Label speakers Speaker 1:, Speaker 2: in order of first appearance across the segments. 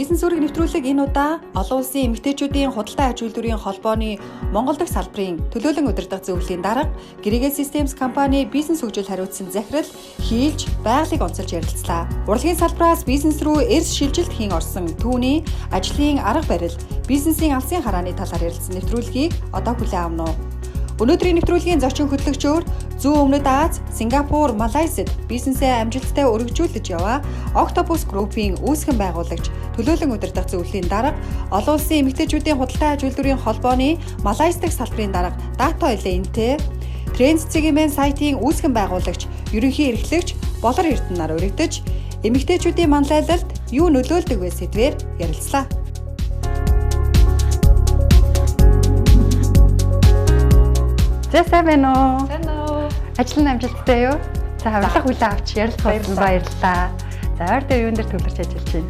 Speaker 1: Бизнес өрөг нэвтрүүлэг энэ удаа олон улсын эмэгтэйчүүдийн худалдаа аж үйлдвэрийн холбооны Монгол дахь салбарын төлөөлөн удирдах зөвлөлийн дарга Baigali Systems компани бизнес хөгжил хариуцсан захирал хийлж байгалыг онцолж ярилцлаа. Урлагийн салбараас бизнес рүү эрс шилжилт хийн орсон түүний ажлын арга барил, бизнесийн алсын харааны талаар ярилцсан нэвтрүүлгийг одоо хүлээн авна уу. Өнөөдрийн нэвтрүүлгийн зочин хөтлөгчөөр Зүүн Өмнөд Аз, Сингапур, Малайзад бизнесээ амжилттай өргөжүүлж яваа Octopus Group-ийн үүсгэн байгуулагч, төлөөлөн удирдах зөвлөлийн дарга, олон улсын эмэгтэйчүүдийн худалдаа аж үйлдвэрийн холбооны Малайз дахь салбарын дарга Дато Элэнтэй, Trends-ийн сайтын үүсгэн байгуулагч, ерөнхий эрхлэгч Болор Эрдэнэ нар өргөдөж, эмэгтэйчүүдийн манлайлалд юу нөлөөлдөг вэ сэдвээр ярилцлаа. Сайн уу? Ажлын амжилттай юу? За аврах хүлээ авч ярилцсан баярлалаа. За ойр дээр юун дээр төвлөрч ажиллаж байна?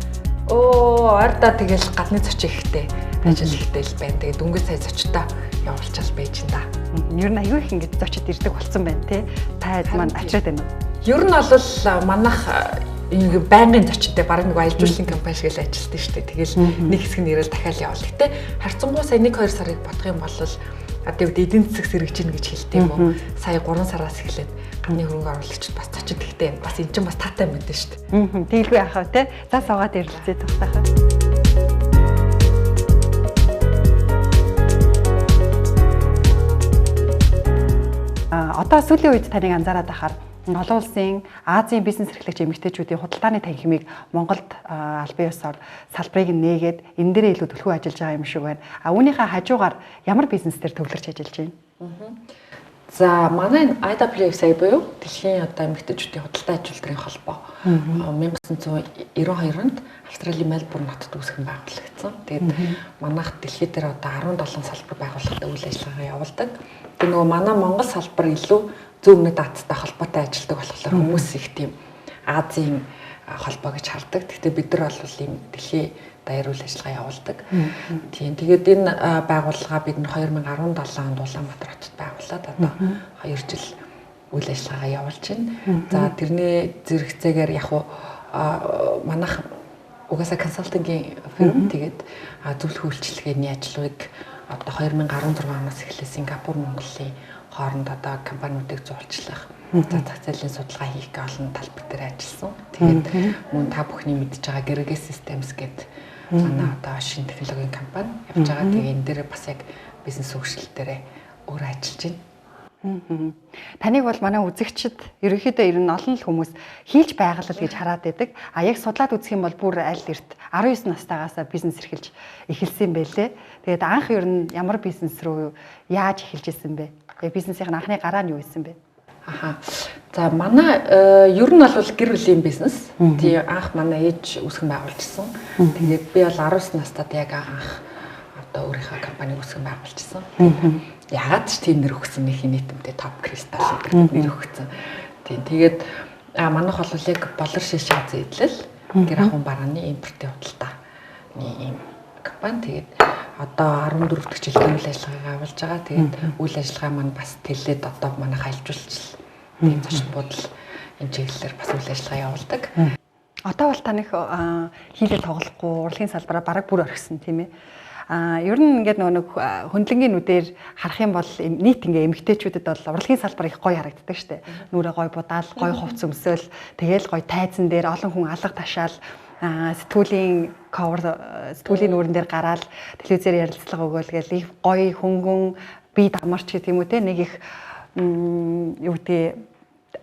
Speaker 2: Ойрдоо тэгэл гадны зочин ихтэй ажил ихтэй л байна. Тэгээд дөнгөж сая зочтой явуулчаал байж энэ да.
Speaker 1: Ер нь аюу их ингэж зочид ирдэг болсон байна те. Та маань ачаад байна уу?
Speaker 2: Ер нь бол манайх ингэ байнгын зочтой баг нэг аялал жуулчлалын компани шиг л ажилладаг шүү дээ. Тэгэл нэг хэсэг нь ирэл дахиад явуул. Гэтэ харцангуй сая 1-2 сарыг бодох юм бол одоо эдийн засаг сэргэж гин гэж хэлдэг юм уу? Сая 3 сараас эхлээд гадны хөрөнгө оруулагчид бас зочид ихтэй бас энэ чинь бас таатай юм дээ шүү дээ.
Speaker 1: Дийлгүй яхав те. За суугаад ярилцъя тусахаа. Одоо сүүлийн үед таныг анзаараад байхаар олон улсын Азийн бизнес эрхлэгч эмэгтэйчүүдийн худалдааны танхимыг Монголд албан ёсоор салбарыг нээгээд энэ дээрээ илүү төлхөө ажиллаж байгаа юм шиг байна. Үүнийхээ хажуугаар ямар бизнес төр төвлөрч ажиллаж байна?
Speaker 2: За манай IWFCI буюу дэлхийн одоо эмэгтэйчүүдийн худалдаа аж үйлдвэрийн холбоо 1992 онд Австралийн Мельбурн хотод үүсгэн байгуулагдсан. Тэгээд манайх дэлхийд дээр одоо 17 салбар байгууллагатай үйл ажиллагаа явуулдаг. Тэгээд нөгөө манай Монгол салбар илүү Зүүн Өмнөд Азтай холбоотой ажилладаг болохоор хүмүүс их тийм Азийн холбоо гэж хардаг. Гэхдээ бид нар бол ийм дэлхийн даяар үйл ажиллагаа явуулдаг. Тийм. Тэгээд энэ байгууллага бид нь 2017 онд Улаанбаатар хотод байгуулад одоо 2 жил үйл ажиллагаа явуулж байна. За тэрний зэрэгцээгээр яг манайх угаасаа консалтингийн фирм тэгээд зөвлөх үйлчилгээний ажлыг одоо 2016 оноос эхлээд Сингапур, Монголын хооронд одоо компаниудыг зуулчлах, зах зээлийн судалгаа хийх гэх олон талбар дээр ажилласан. Тэгээд мөн та бүхний мэдж байгаа Urug Systems гэдэг манай одоо шинэ технологийн компани явж байгаа. Тэгээд энэ дээр бас яг бизнес хөгжил дээр өөрөө ажиллаж байна.
Speaker 1: Таныг бол манай үзэгчид ерөнхийдөө ер нь олон л хүмүүс хийлж байгалал гэж хараад байдаг. Яг судлаад үзэх юм бол бүр аль эрт 19 настайгаас бизнес эрхэлж эхэлсэн байлээ. Тэгээд анх ер нь ямар бизнес рүү яаж эхэлж исэн бэ? Бизнесийн анхны гараа нь юу исэн бэ?
Speaker 2: За манай ер нь бол гэр бүлийн бизнес. Тийм анх манай ээж үүсгэн байгуулжсэн. Тэгээд би бол 19 настад яг анх одоо өөрийнхөө компани үүсгэн байгуулжсэн. Ягаад ч тийм нэр өгсөн нэг нийтэмтэй топ кристалл гэдэг нэр өгсөн. Тийм тэгээд манайх бол яг болор шишээ зэдлэл гэр ахуйн барааны импортын худалдааны ийм компани. Тэгээд одоо 14 дахь жилийн үйл ажиллагааг авалж байгаа. Тэгээд үйл ажиллагаа маань бас тэлээд одоо манайх альжуулж тийм зочид буудал энэ чиглэлээр бас үйл ажиллагаа явуулдаг.
Speaker 1: Одоо бол таних хийлээ тоглохгүй урлагийн салбараа бараг бүр орхисон тийм ээ. Ер нь ингээд нэг хөндлөнгийн нүдээр харах юм бол нийт ингээ эмэгтэйчүүдэд бол урлагийн салбар их гоё харагддаг штэ. Нүрээ гоё будаал, гоё хувц өмсөөл, тэгээл гоё тайзан дээр олон хүн алга ташаал сэтгүүлийн сэтгүүлийн нүүрэн дээр гараад телевизээр ярилцлага өгөөл гээл их гоё хөнгөн бие дамарч гэх юм уу те нэг их юу гэдэг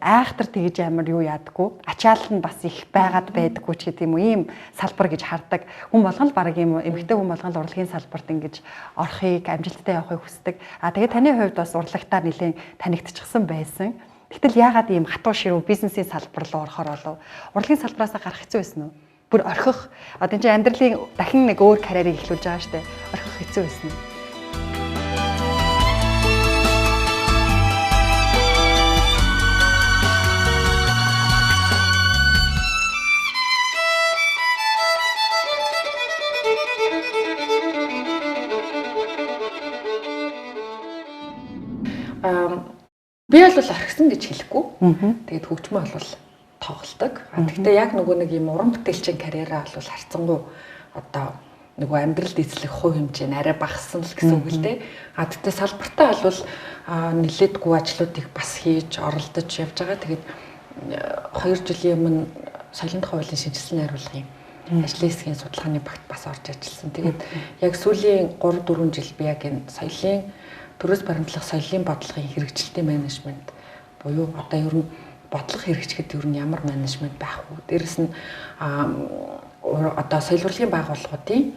Speaker 1: айхтар тэгж амар юу яадаггүй ачаал нь бас их байгаад байдаггүй ч гэдэг юм уу ийм салбар гэж хардаг хүн болгон л баг юм эмэгтэй хүн болгон л урлагийн салбарт ингэж орохыг амжилттай явахыг хүсдэг. Тэгээд таны хувьд бас урлагтаар нэлээд танигдчихсан байсан. Гэтэл яагаад ийм хатуу ширүү бизнесийн салбар руу орохоор болов? Урлагийн салбараас гарах хэцүү байсан уу? Бүр орхих одоо энэ амьдралын дахин нэг өөр карьерийг эхлүүлж байгаа штэ. Орхих хэцүү байсан уу?
Speaker 2: Би бол орхисон гэж хэлэхгүй. Тэгээд хөгжмөө бол тоглолдог. Гэхдээ яг нөгөө нэг юм уран бүтээлчийн карьераа бол харцангуй одоо нөгөө амьдралд эзлэх хувь хэмжээ нь арай багассан л гэсэн үг л дээ. Тэгтээ салбартаа бол нэлээдгүй ажлуудыг бас хийж оролдож явж байгаа. Тэгээд 2 жилийн өмнө соёлын хуулийн шинжилсэн найруулгын ажлын хэсгийн судалгааны багт бас орж ажилласан. Тэгээд яг сүүлийн 3-4 жил би яг энэ соёлын төрөөс баримтлах соёлын бодлогын хэрэгжилтийн менежмент буюу одоо ер нь бодлого хэрэгжихэд ер нь ямар менежмент байх вэ? Дээрэс нь одоо соёл урлагийн байгууллагуудын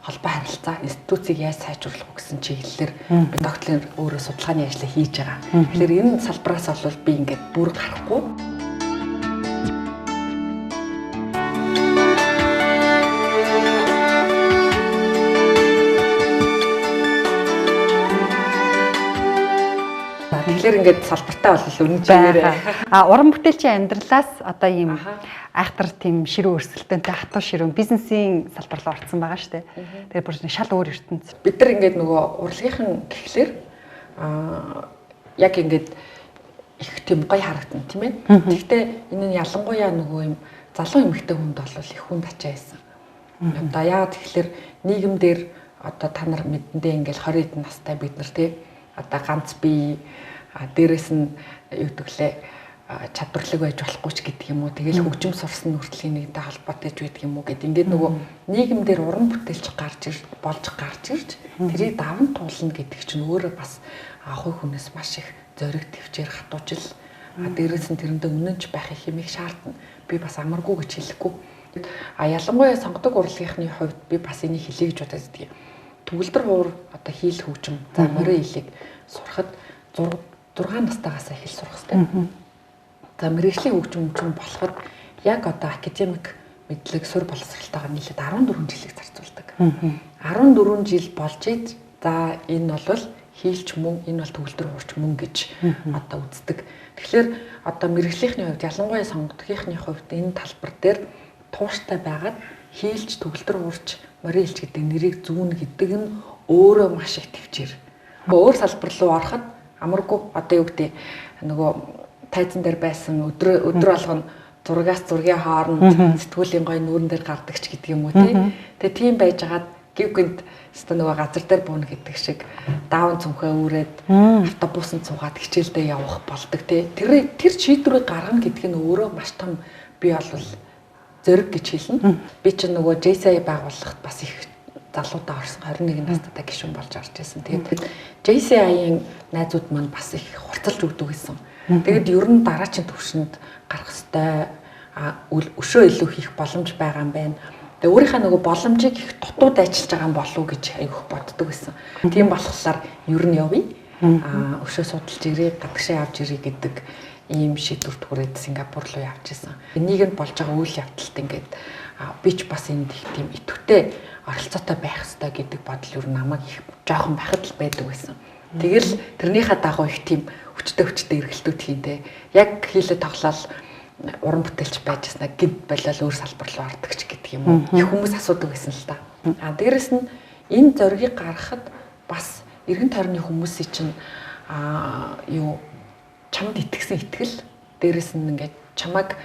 Speaker 2: холбоо харилцаа институцийг яаж сайжруулах вэ гэсэн чиглэлээр би докторийн өөрөө судалгааны ажлыг хийж байгаа. Тэгэхээр энэ салбараас бол би ингээд бүр гарахгүй. Тэгэхээр ингээд салбартаа бол үнэн чигээр
Speaker 1: уран бүтээлчийн амьдралаас одоо ийм айхтар тийм ширүү өрсөлдөөнтэй хатуу ширүү бизнесийн салбар руу орсон байгаа шүү дээ. Тэгээд бүр шал өөр ертөнц.
Speaker 2: Бид нар ингээд нөгөө урлагийнхан гэхлээр яг ингээд их тийм гоё харагдана тийм ээ. Гэхдээ энэ нь ялангуяа нөгөө юм залуу эмэгтэй хүнд бол их хүнд ачаа байсан. Одоо яагаад тэгэхээр нийгэмдэр одоо та нар мэдэндээ ингээд 20 эдэн настай бид нар тий одоо ганц бие дээрэс нь юу гэвэл чадварлаг байж болохгүй ч гэдэг юм уу. Тэгэл хөгжим сурсан хүртлийн нэгтэй холбоотой ч байдаг юм уу гэд ингээд нөгөө нийгэмдэр уран бүтээлч болж гарч ирж тэрийг даван туулна гэдэг чинь өөрөө бас хувь хүнээс маш их зориг төвчээр хатуужил. Дээрэс нь тэрэндээ үнэнч байх хэмээх шаардна. Би бас амаргүй гэж хэлэхгүй. Ялангуяа сонгодог урлагийнхны хувьд би бас энийг хэлье гэж бодож байдаг. Төгөлдөр хуур одоо хийл хөгжим за морин хэлийг сурахад 6 настайгаас хэл сурах хэрэгтэй. За мэргэжлийн хөгжим болоход яг одоо академик мэдлэг сур боловсралтайгаа нийлээд 14 жилийг зарцуулдаг. 14 жил болж ид за энэ бол хийлч мөн энэ бол төгөлдөр хуурч мөн гэж одоо үздэг. Тэгэхээр одоо мэргэжлийнхний хувьд ялангуяа сонгогдохын хувьд энэ талбар дээр тууштай байгаад хийлч төгөлдөр хуурч морин хэлч гэдэг нэрийг зүүн гэдэг нь өөрөө маш их төвчээр. Өөр салбар руу ороход амаргүй одоо юу гэдэг нөгөө тайзан дээр байсан өдөр болгоно зургаас зургийн хооронд сэтгүүлийн гой нүүрэн дээр гардаг ч гэдэг юм уу тий. Тэгээ тийм байжгаад гів гинт өстө нөгөө газар дээр бууна гэдэг шиг даавн цүнхээ үүрээд автобусанд цугаад хичээлдээ явах болдог тий. Тэр шийдвэрийг гаргана гэдэг нь өөрөө маш том би бол зориг гэж хэлнэ. Би чинь нөгөө JCI байгууллагт бас их залуудаа орсон 21 настай гишүүн болж орж ирсэн. Тэгээд JCI-ийн найзууд маань бас их хурцлж өгдөг гэсэн. Тэгээд ер нь дараачийн төвшөнд гарах хэвээр өшөө илүү хийх боломж байгаа юм байна. Тэгээд өөрийнхөө нөгөө боломжийг их дутууд ажиллаж байгаа юм болов уу гэж айгүйх боддог гэсэн. Тийм болохоор ер нь явъя. Өшөө судалж ирээ, гадагшаа явж ирээ гэдэг ийм шийдвэрт хүрээд Сингапур руу явж исэн. Нийгэмд болж байгаа үйл явдалт ингээд би ч бас энд их тийм итвэтэй оролцоотой байх хэрэгтэй гэдэг бодол юу намайг их жоохон байхад л байдаг байсан. Тэгэл тэрнийхээ дагуу их тийм хүчтэй эргэлтүүд хийнтэй. Яг хийлээ тоглол уран бүтээлч байж яснаа гинт болол өөр салбар руу ордог ч гэдэг юм уу. Их хүмүүс асуудаг байсан л та. Дээрэс нь энэ зоригийг гаргахад бас эргэн тойрны хүмүүсийн чинь чамд итгэсэн итгэл дээрэс нь ингээд чамайг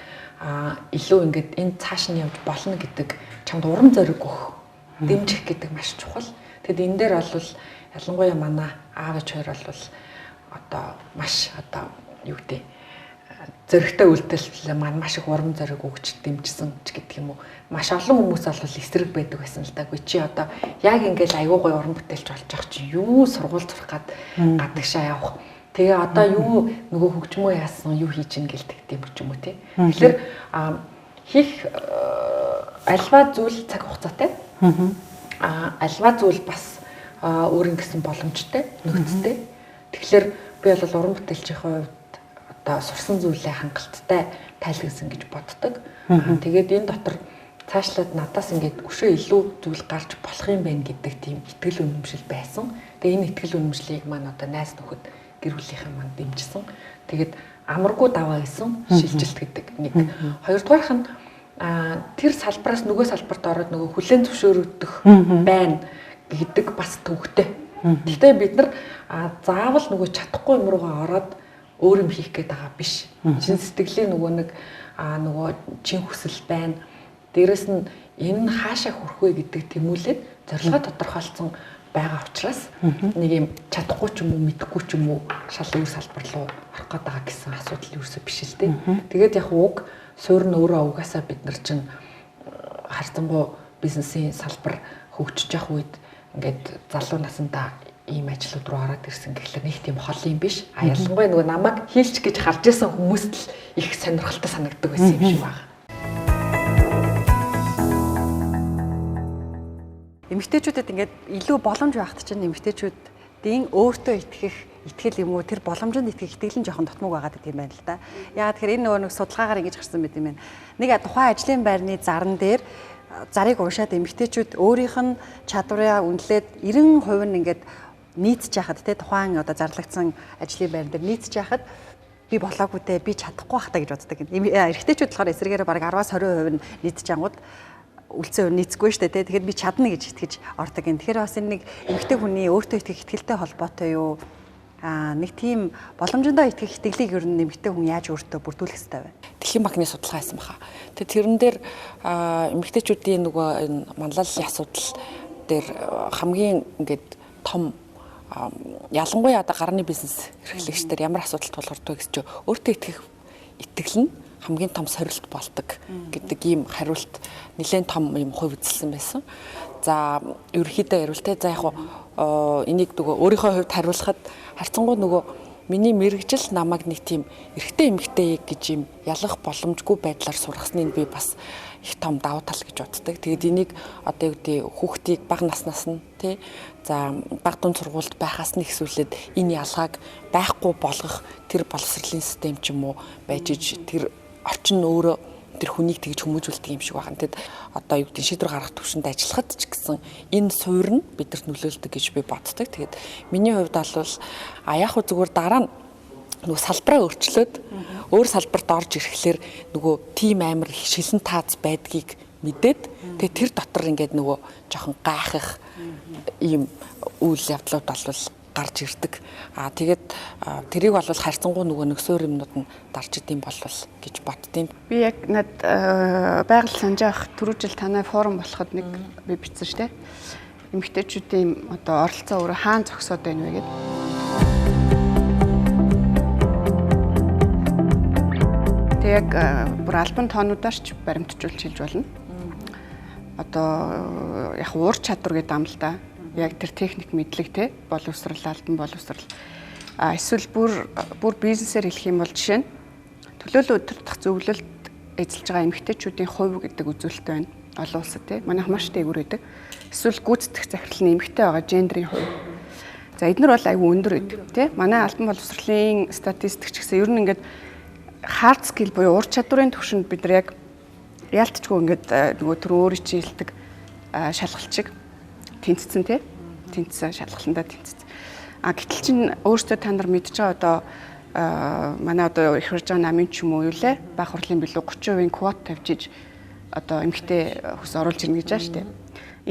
Speaker 2: илүү ингээд энэ цааш нь явж болно гэдэг чамд урам зориг өгөх дэмжих гэдэг маш чухал. Тэгэд энэ дээр бол ялангуяа манай аав ээж хоёр бол одоо маш одоо юу гэдэг зөрөгтэй үйлдэл маань маш их урам зориг өгч дэмжсэн ч гэдэг юм уу. Маш олон хүмүүс бол эсрэг байдаг байсан л да. Гүй чи одоо яг ингээд аюу гой уран бүтээлч болж байгаа чи юу сургууль зурх гад гадагшаа явах. Тэгээ одоо юу нөгөө хөгжмөө яасан юу хийж ин гэлдэг юм ч юм уу тий. Тэгэхээр хийх альва зүйл цаг хугацаатай. Альва зүйл бас өөрийн гэсэн боломжтой, нөхцөлтэй. Тэгэхээр би бол уран бүтээлчийн хувьд одоо сурсан зүйлээ хангалттай тайлгнасан гэж боддог. Тэгээд энэ дотор цаашлаад надаас ингээд өшөө илүү зүйл гарч болох юм байна гэдэг тийм итгэл үнэмшил байсан. Тэгээ энэ итгэл үнэмшлийг маань одоо найз нөхөд гэр бүлийнхэн маань дэмжсэн. Тэгээд амаргүй даваа гэсэн шилжилт гэдэг нэг. Хоёрдугаарх нь тэр салбараас нөгөө салбарт ороод нөгөө хүлээн зөвшөөрөгдөх байна гэдэг бас төвхтэй. Гэхдээ бид нар заавал нөгөө чадахгүй юм руугаа ороод өөр юм хийх гээд байгаа биш. Чин сэтгэлийн нөгөө нэг нөгөө чин хүсэл байна. Дээрэс нь энэ нь хаашаа хүрэх вэ гэдэг тэмүүлээд зорилгоо тодорхойлсон байгаа учраас нэг юм чадахгүй ч юм уу мэдэхгүй ч юм уу шал өөр салбар руу орох гээд байгаа гэсэн асуудал ерөөсөө биш л дээ. Тэгээд яг уг суурь нь өөрөө угаасаа бид нар чинь харцангуй бизнесийн салбар хөгжиж явах үед ингээд залуу насндаа ийм ажлууд руу ороод ирсэн гэхлээр нэг тийм хол юм биш. Ялангуяа нөгөө намайг хийлч гэж харж исэн хүмүүст л их сонирхолтой санагддаг байсан юм шиг байна.
Speaker 1: Эмэгтэйчүүдэд ингээд илүү боломж байхад чинь эмэгтэйчүүдийн өөртөө итгэл юм уу тэр боломжинд итгэх итгэл нь жоохон дотмог байгаад идэм байна л да. Яагаад тэгэхээр энэ нөгөө нэг судалгаагаар ингэж гарсан байт юм байна. Нэг тухайн ажлын байрны зарн дээр зарыг уушаад эмэгтэйчүүд өөрийнх нь чадвараа үнэлээд 90% нь ингээд нийцж яхад те тухайн одоо зарлагдсан ажлын байран дээр нийцж яхад би болоогүй те би чадахгүй бах та гэж боддог. Эрэгтэйчүүд болохоор эсрэгээр баг 10-20% нь нийцж ангууд үлцэн нийцгүй шүү дээ. Тэгэхээр би чадна гэж итгэж ордог юм. Тэгэхээр бас энэ нэг эмэгтэй хүний өөртөө итгэх итгэлтэй холбоотой юу? Нэг тийм боломжиндоо итгэх итгэлийг ер нь эмэгтэй хүн яаж өөртөө бүрдүүлэх ёстой вэ?
Speaker 2: Дэлхийн банкны судалгаа хийсэн баха. Тэгээд тэрэн дээр эмэгтэйчүүдийн нөгөө энэ манлайллын асуудал дээр хамгийн ингээд том ялангуяа одоо гарны бизнес эрхлэгчдэр ямар асуудал тулгардаг гэж өөртөө итгэх итгэл нь хамгийн том сорилт болдог гэдэг ийм хариулт нэлээд том юм хувь үзэлсэн байсан. За ерөнхийдөө ярил те за яг энийг нөгөө өөрийнхөө хувьд хариулахад харцангуй нөгөө миний мэрэгжил намайг нэг тийм эрэгтэй эмэгтэй гэж юм ялгах боломжгүй байдлаар сургасныг би бас их том давуу тал гэж боддог. Тэгээд энийг одоо юу гэдэг хүүхдийг бага наснаас нь тий за бага дунд сургуульд байхаас нь ихсүүлээд энэ ялгааг байхгүй болгох тэр боловсролын систем ч юм уу байж иж тэр орчин нь өөрөө тэр хүнийг тэгж хүмүүжүүлдэг юм шиг байна. Тэгэд одоо юу гэдэг шийдвэр гаргах төвшөнд ажиллахад ч гэсэн энэ суурь нь бидэрт нөлөөлдөг гэж би боддог. Тэгээд миний хувьд бол яг хөө зүгээр дараа нь нөгөө салбараа өөрчлөөд өөр салбарт орж ирэхлээр нөгөө тим амир шилэн таац байдгийг мэдээд тэгээд тэр дотор ингээд нөгөө жоохон гайхах ийм үйл явдлууд бол гарч ирдэг. Тэгээд тэрийг бол харьцангуй нөгөө нэг суурь юмнууд нь дарж идэм болвол гэж боддtiin.
Speaker 3: Би яг над байгаль санжаах түрүү жил танай форум болоход нэг би бичсэн шүү дээ. Эмэгтэйчүүдийн одоо оролцоо өөрөө хаана зогсоод байна вэ гэдэг. Тэг яг бүр албан тоонуудаар ч баримтжуулж хэлж болно. Одоо яг уур чадвар гэдэг ам л да. Яг тэр техник мэдлэг те боловсрал албан боловсрал эсвэл бүр бизнесээр хэлэх юм бол жишээ нь төлөөлөл удирдах зөвлөлд ажиллаж байгаа эмэгтэйчүүдийн хувь гэдэг үзүүлэлт байна. Олон улсад те манайх маш дээгүүр байдаг. Эсвэл гүйцэтгэх захирал нь эмэгтэй байгаа гендерийн хувь. За эднэр бол аюу өндөр байдаг те. Манай албан боловсролын статистик ч гэсэн ер нь ингээд hard skill буюу ур чадварын түвшинд бид нар яг яалтчгүй ингээд нөгөө төр өөрийн чинь хэлдэг шалгалчиг тэнцсэн тий. Тэнцсэн шалгаландаа тэнцсэн. Гэтэл чин өөртөө та нар мэдж байгаа одоо манай одоо их хурж байгаа намын ч юм уу юу лээ бага хурлын билүү 30% квот тавьж иж одоо эмэгтэй хүс оруулж ирнэ гэж байгаа шүү дээ.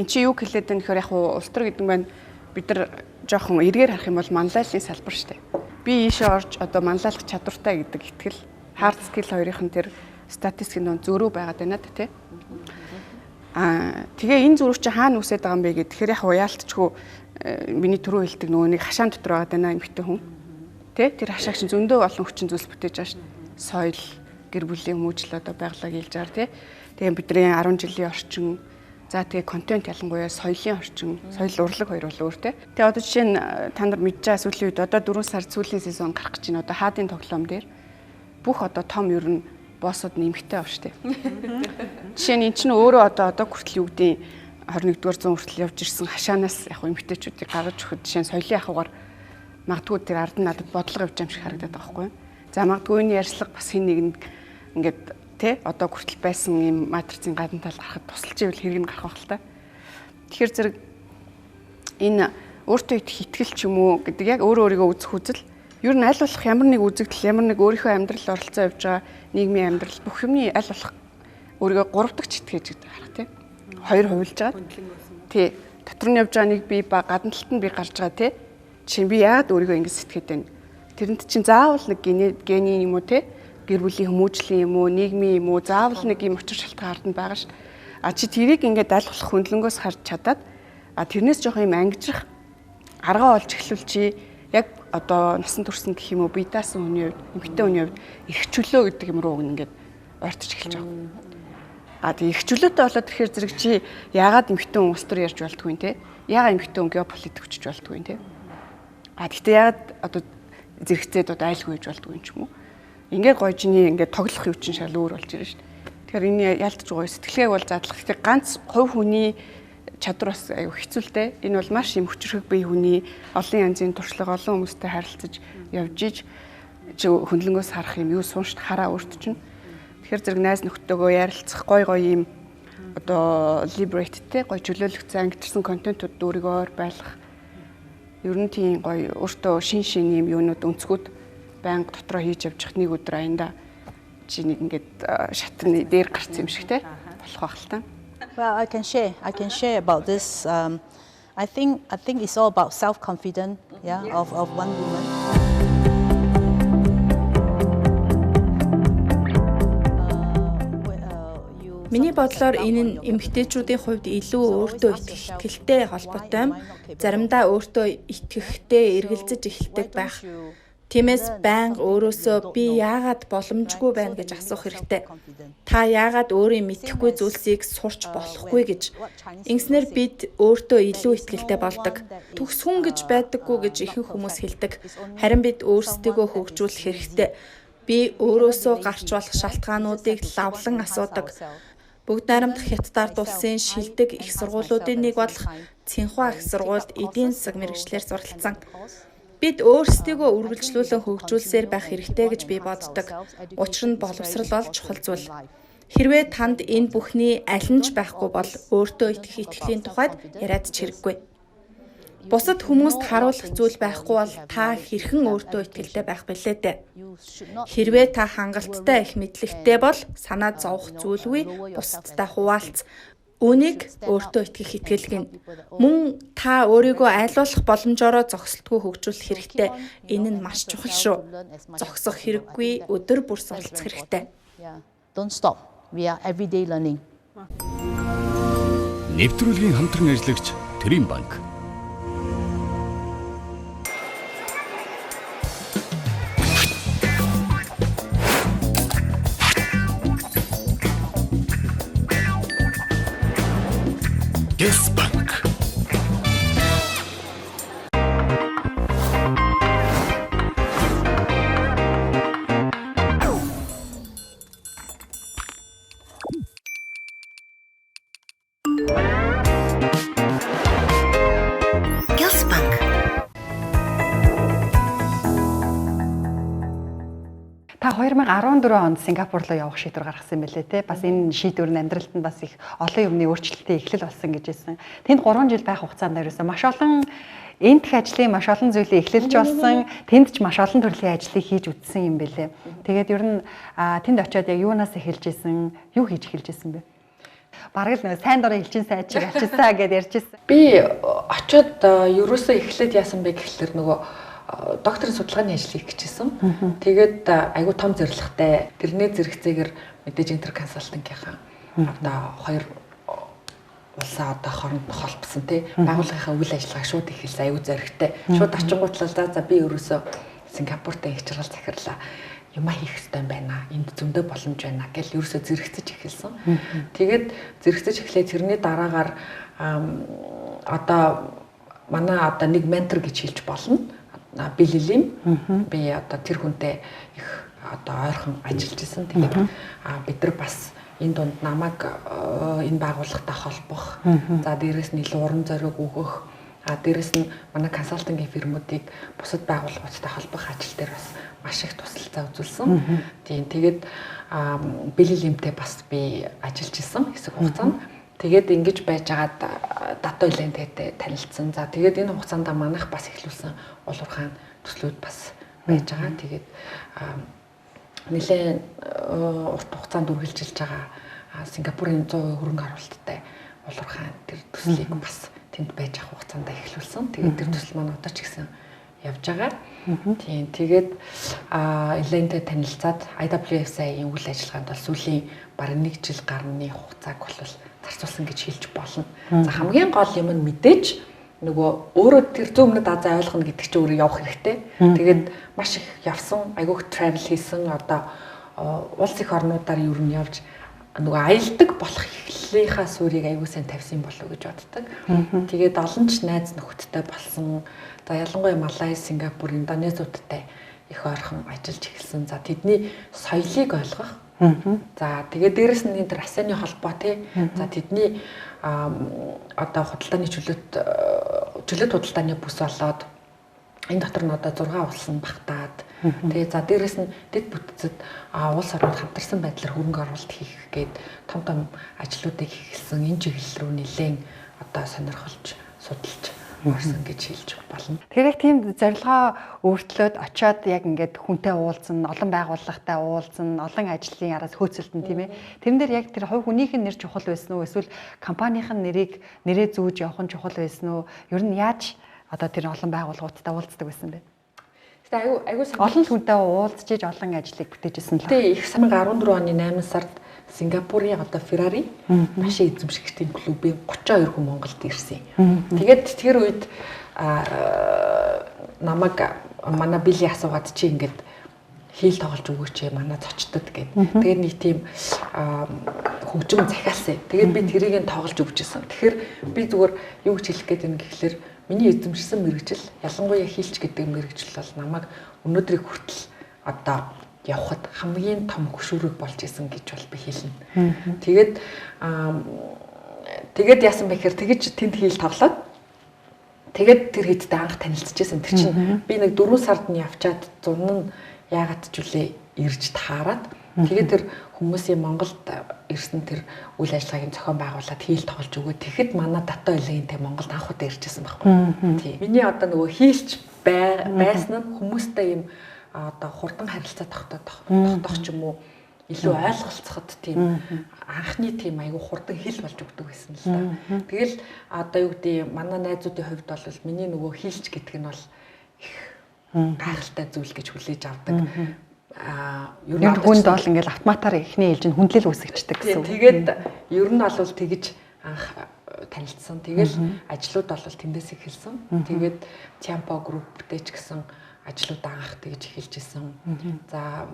Speaker 3: Энд чи юу хэлээд байна гэхээр яг улс төр гэдэг нь байна бид нар жоохон эргээр харах юм бол манлайллын салбар шүү дээ. Би ийшээ орж одоо манлайлах чадвартай гэдэг итгэл hard skill хоёрын тэр статистикийн донд зөрүү байгаад байна тий. Тэгээ энэ зүрх чи хаана үсээд байгаа юм бэ гэхээр яг уяалтчгүй миний түрүү хэлдэг нөгөө нэг хашаан дотор байгаа даа эмэгтэй хүн. Тэ тэр хашааг чинь зөндөө олон хүчин зүйлс бүтээж байгаа шин. Соёл, гэр бүлийн хүмүүжил одоо байгалаа гэлж байгаа тий. Тэгээ бидний 10 жилийн орчин за тэгээ контент ялангуяа соёлын орчин, соёл урлаг хоёр бол өөр тий. Тэгээ одоо жишээ нь та нар мэдж байгаа сүүлийн үед одоо 4 сар сүүлийн сезон гарах гэж байна. Одоо хаадын тоглоом дээр бүх одоо том ер нь боссод нэмэгтэй авш тий. Жишээ нь эн чинь өөрөө одоо хүртэл юу гэдэг 21-р зуун хүртэл явж ирсэн хашаанаас яг эмэгтэйчүүдийг гаргаж өгөхөд жишээ нь соёлын ахуйгаар магадгүй тэр ард нь надад бодлого явж юм шиг харагдаад байгаа байхгүй юу. За магадгүй энэ ярьслага бас хин нэгэнд ингээд тий одоо хүртэл байсан юм матрицын гадна тал гарахад тусалж ивэл хэрэг нь гарах байх л та. Тэгэхээр зэрэг энэ өөртөө итгэл ч юм уу гэдэг яг өөрийгөө үзэх үзэл ер нь аль болох ямар нэг үзэгдэл, ямар нэг өөрийнхөө амьдрал оролцоо явж байгаа нийгмийн амьдрал бүх юмний аль болох өөрийгөө 3 дахь итгэж гэдэг харах тий. 2 хувилж байгаа. Тий. Дотор нь явж байгаа нэг би ба гадна талд нь би гарч байгаа тий. Жишээ нь би яагаад өөрийгөө ингэж сэтгэхэд байна. Тэрэнд чинь заавал нэг гений юм уу тий. Гэр бүлийн хүмүүжлийн юм уу, нийгмийн юм уу, заавал нэг юм учир шалтгаан ард нь байгаа ш. А чи тэрийг ингээд аль болох хөндлөнгөөс харж чадаад тэрнээс жоох юм ангижрах аргаа олж эхлүүл чи яг одоо насан турсан гэх юм уу бие даасан хүний хувьд эмэгтэй хүний хувьд эрх чөлөө гэдэг юм руу ингээд ойртож эхэлж байгаа. Тэг эрх чөлөөтэй болоод тэгэхээр зэрэг чи яагаад эмэгтэй хүн улс төр ярьж болдгүй юм те? Яагаад эмэгтэй хүн геополитик хүчиж болдгүй юм те? Гэхдээ яагаад одоо зэрэгцээд одоо айлгүй гэж болдгүй юм ч юм уу? Ингээд гоё чиний ингээд тоглох юм чинь шал өөр болж ирж шээ. Тэгэхээр энэ ялдаж байгаа сэтгэлгээг бол задлах. Тэгэхээр ганц хувь хүний чадвар бас аюу хэцүүлтэй. Энэ бол маш юм хүчрэх бие хүний олон янзын туршлага олон хүмүүстэй харилцаж явж иж хөндлөнгөөс харах юм юу сууншд хараа өөрт чинь. Тэгэхээр зэрэг найз нөхдөөгөө ярилцах гоё юм одоо liberated-тэй гоё чөлөөлөгцөн ангижсан контентууд өөрийгөө байлгах. Ер нь тийм гоё өөртөө шин юм юунууд өнцгүүд банк дотроо хийж явж нэг өдөр аянда чи нэг ингээд шатны дээр гарсан юм шиг те болох байх л та.
Speaker 4: Well, I can share about this. I think it's all about self-confidence, of one woman.
Speaker 5: Миний бодлоор энэ нь эмэгтэйчүүдийн хувьд илүү өөртөө итгэлтэй холбоотой юм. Заримдаа өөртөө итгэхтэй эргэлзэж эхэлдэг байх. Тиймээс байнга өөрөөсөө би яагаад боломжгүй байна гэж асуух хэрэгтэй. Та яагаад өөрийн мэдэхгүй зүйлсийг сурч болохгүй гэж. Ингэснээр бид өөртөө илүү итгэлтэй болдог. Төгс хүн гэж байдаггүй гэж ихэнх хүмүүс хэлдэг. Харин бид өөрсдийгөө хөгжүүлэх хэрэгтэй. Би өөрөөсөө гарч болох шалтгаануудыг лавлан асуудаг. Бүгд найрамдах Хятад улсын шилдэг их сургуулиудын нэг болох Цинхуа их сургуульд эдийн засаг мэргэжлэр суралцсан. Бид өөрсдийгөө үргэлжлүүлэн хөгжүүлсээр байх хэрэгтэй гэж би боддог. Учир нь боловсрал бол чухал зүйл. Хэрвээ танд энэ бүхний аль нь ч байхгүй бол өөртөө итгэх итгэлийн тухайд яриад ч хэрэггүй. Бусад хүмүүст харуулах зүйл байхгүй бол та хэрхэн өөртөө итгэлтэй байх бэлээ дээ. Хэрвээ та хангалттай их мэдлэгтэй бол санаа зовох зүйлгүй бусадтай хуваалц. Үүнийг өөртөө итгэх итгэл гин. Мөн та өөрийгөө айлуулах боломжоор зогсолтгүй хөгжүүлэх хэрэгтэй. Энэ нь маш чухал шүү. Зогсох хэрэггүй, өдөр бүр суралцах хэрэгтэй.
Speaker 4: Don't stop. We are everyday learning.
Speaker 6: Нэвтрүүлгийн хамтран ажиллагч Төрийн банк.
Speaker 1: Та 2014 онд Сингапур руу явах шийдвэр гаргасан юм билээ те. Бас энэ шийдвэр нь амьдралд нь бас их олон юмны өөрчлөлттэй эхлэл болсон гэж хэлсэн. Тэнд 3 жил байх хугацаанд ерөөсөө маш олон эндх ажлын маш олон зүйлийг эхлэлж болсон. Тэнд ч маш олон төрлийн ажлыг хийж үтсэн юм билээ. Тэгээд ер нь тэнд очиод яг юунаас эхэлж исэн, юу хийж эхэлж исэн бэ? Бараг л нэг сайн дурын элчин сайд шиг ачаасаа гэдээ ярьжсэн.
Speaker 2: Би очиод ерөөсөө эхлээд яасан бэ гэхэлэр нөгөө докторийн судалгааны ажил хийх гэжсэн. Тэгээд айгүй том зорилготой тэрний зэрэгцээгээр мэдээж интер консалтингийнхаа одоо хоёр улсаа одоо хооронд холбосон тий байгууллагынхаа үйл ажиллагааг шууд эхэлсэн айгүй зоригтой. Шууд очингуудлаа за би ерөөсөө Сингапуртай их чаргал захирлаа юма хийх хэрэгтэй байна. Энд зөндөө боломж байна гэж ерөөсөө зэрэгцэж эхэлсэн. Тэгээд зэрэгцэж эхлээд тэрний дараагаар одоо манай одоо нэг ментор гэж хэлж болно. Бэлэлим би одоо тэр хүнтэй их одоо ойрхон ажиллаж исэн. Тэгээд бид нар бас энэ дунд намайг энэ байгууллагатай холбох, за дээрэс нь илүү уран зориг өгөх, дээрэс нь манай консалтингийн фирмүүдийг бусад байгууллагуудтай холбох ажил дээр бас маш их тусалцаа үзүүлсэн. Тийм тэгээд бэлэлимтэй бас би ажиллаж исэн хэсэг хугацаанд. Тэгээд ингэж байжгаад дата илэнтэйтэй танилцсан. За тэгээд энэ хугацаанд манайх бас эхлүүлсэн улуурхаан төслүүд бас байж байгаа. Тэгээд нэлээд урт хугацаанд үргэлжилж байгаа Сингапурын 100% хөрөнгө оруулалттай улуурхаан тэр төслийг бас тэнд байж авах хугацаанд эхлүүлсэн. Тэгээд тэр төсөл маань одоо ч гэсэн явж байгаа. Тийм тэгээд илэнтэй танилцаад IWFCI-ийн үйл ажиллагаанд бол сүүлийн бараг 1 жил гарны хугацааг бол зарцуулсан гэж хэлж болно. За хамгийн гол юм нь мэдээж нөгөө өөрөө тэр зөв өмнөд Азаа ойлгоно гэдэг чинь өөрөө явах хэрэгтэй. Тэгээд маш их явсан, айгүйх travel хийсэн одоо улс их орнуудаар юу нь явж нөгөө аялдаг болох эхлэлийнхаа суурийг аягүй сайн тавьсан болов уу гэж боддог. Тэгээд олон ч найз нөхөдтэй болсон. За ялангуяа Малай, Сингапур, Индонезиудтай их ойрхон ажиллаж эхэлсэн. За тэдний соёлыг ойлгох. За тэгээд дээрэс нь энэ ASEAN-ы холбоо тий. За тэдний одоо худалдааны чөлөөт худалдааны бүс болоод энэ дотор нь одоо 6 улс нь багтаад тэгээ за дээрэс нь дэд бүтцэд улс орнууд хамтарсан байдлаар хөрөнгө оруулалт хийх гээд том ажлуудыг хийсэн энэ чиглэл рүү нэлээд одоо сонирхолж судалж орсон гэж хэлж болно.
Speaker 1: Тэгэхээр яг тийм зорилгоо өөртлөөд очиод яг ингээд хүнтэй уулзсан, олон байгууллагатай уулзсан, олон ажлын араас хөөцөлтөн тийм ээ. Тэрэн дээр яг тэр хувь хүнийх нь нэр чухал байсан уу? Эсвэл компанийн нэрээ зүүж явах нь чухал байсан уу? Ер нь яаж одоо тэр олон байгууллагуудтай уулздаг байсан бэ?
Speaker 2: Тэгээ айгуу
Speaker 1: олон хүнтэй уулзж иж олон ажлыг бүтээжсэн л.
Speaker 2: Тэгээ их 2014 оны 8 сард Сингапурын одоо Ferrari маш эзэмшигчдийн клубын 32 хүн Монголд ирсэн. Тэгээд тэр үед намайг манай Билли асуугаад чи ингээд хийл тоглож өгөөч манай зочдод гэд. Тэгээд нэг тийм хөгжим захиалсан. Тэгээд би тэрийг нь тоглож өгчээсэн. Тэгэхээр би зүгээр юу гэж хэлэх гээд байна гэхэлэр миний эзэмшсэн мэрэгжил ялангуяа хийлч гэдэг мэрэгжил бол намайг өнөөдрийг хүртэл одоо явхад хамгийн том хөшүүрэг болж исэн гэж бол би хэлнэ. Тэгээд яасан бэ гэхээр тэгэж тэнд хийл тоглоод тэгээд тэр хэдтэй анх танилцчихсан. Тэр чинь би нэг 4 сард нь явчаад зун нь яагаад ч үлээ ирж таарад тэгээд тэр хүмүүсийн Монголд ирсэн тэр үйл ажиллагааг зохион байгуулад хийл тоглож өгөө. Тэгэхэд манай Дато Элегийн Монголд анх удаа иржсэн байхгүй. Тийм. Миний одоо нөгөө хийлч байсан нь хүмүүстэй юм одоо хурдан харилцаа тогтоох ч юм уу илүү ойлголцоход тийм анхны тийм аягүй хурдан хэл болж өгдөг байсан л да. Тэгэл одоо юу гэдэг манай найзуудын хувьд бол миний нөгөө хийлч гэдэг нь бол их гайхалтай зүйл гэж хүлээж авдаг.
Speaker 1: Ер нь хүнд бол ингээл автоматар эхний ээлж нь хүндлэл үүсгэждэг гэсэн үг.
Speaker 2: Тэгээд ер нь бол тэгэж анх танилцсан. Тэгэл ажлууд бол тэндээс эхэлсэн. Тэгээд Tiampo Group-тэй ч гэсэн ажлуудаа анх тэгж эхэлж исэн. За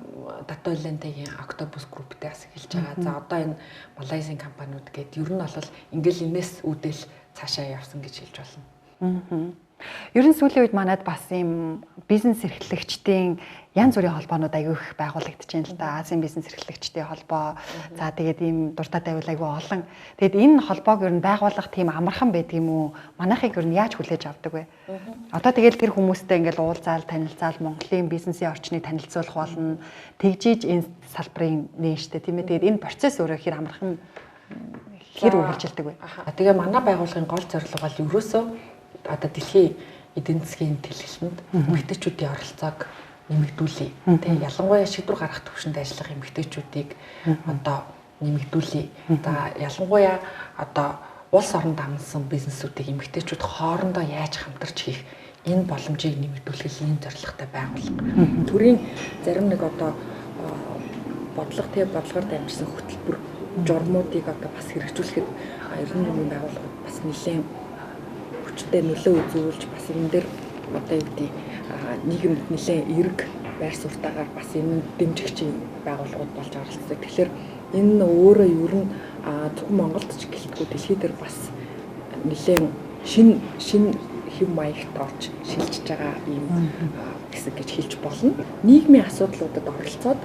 Speaker 2: Дато Элентигийн Octopus Group-тэй бас эхэлж байгаа. За одоо энэ Малайзийн компаниуд гээд ер нь бол ингээл энэс үүдэл цаашаа явсан гэж хэлж болно.
Speaker 1: Ер нь сүүлийн үед манайд бас ийм бизнес эрхлэгчдийн янз бүрийн холбоонууд аягүй их байгуулагдаж байна л да. Азийн бизнес эрхлэгчдийн холбоо. За тэгээд ийм дуртай тавил аягүй олон. Тэгээд энэ холбоог ер нь байгуулах тийм амархан байдаг юм уу? Манайхыг ер нь яаж хүлээж авдаг вэ? Одоо тэгээд тэр хүмүүстэй ингээл уулзаал, танилцаал, Монголын бизнесийн орчныг танилцуулах болно. Тэгжиж энэ салбарын нээштэй тийм ээ. Тэгээд энэ процесс өөрөө хэр амархан хэр үргэлжилдэг вэ?
Speaker 2: Тэгээ манай байгууллагын гол зорилго бол ерөөсөө одоо дэлхийн эдийн засгийн тэлэлтэнд эмэгтэйчүүдийн оролцоог нэмэгдүүлье. Тэгээ ялангуяа шийдвэр гаргах төвшөнд ажиллах эмэгтэйчүүдийг одоо нэмэгдүүлье. За ялангуяа одоо улс оронд амнсан бизнесүүдийг эмэгтэйчүүд хоорондоо яаж хамтарч хийх энэ боломжийг нэмэгдүүлэх ийм зорилготой байгууллага. Төрийн зарим нэг одоо бодлогоор дамжсан хөтөлбөр журмуудыг одоо бас хэрэгжүүлэхэд ерөнхий нийгмийн байгууллагууд бас нэлээд хүчтэй нөлөө үзүүлж бас энэ дээр одоо юу гэдэг нийгэмд нэлээд эрг байр суртаагаар бас энэ дэмжигчийн байгууллагууд болж оролцдог. Тэгэхээр энэ өөрөө ер нь зөвхөн Монголд ч гэлтгүй дэлхийд дээр бас нэлээд шин хэв маягт орж шилжиж байгаа юм хэсэг гэж хэлж болно. Нийгмийн асуудлуудад оролцоод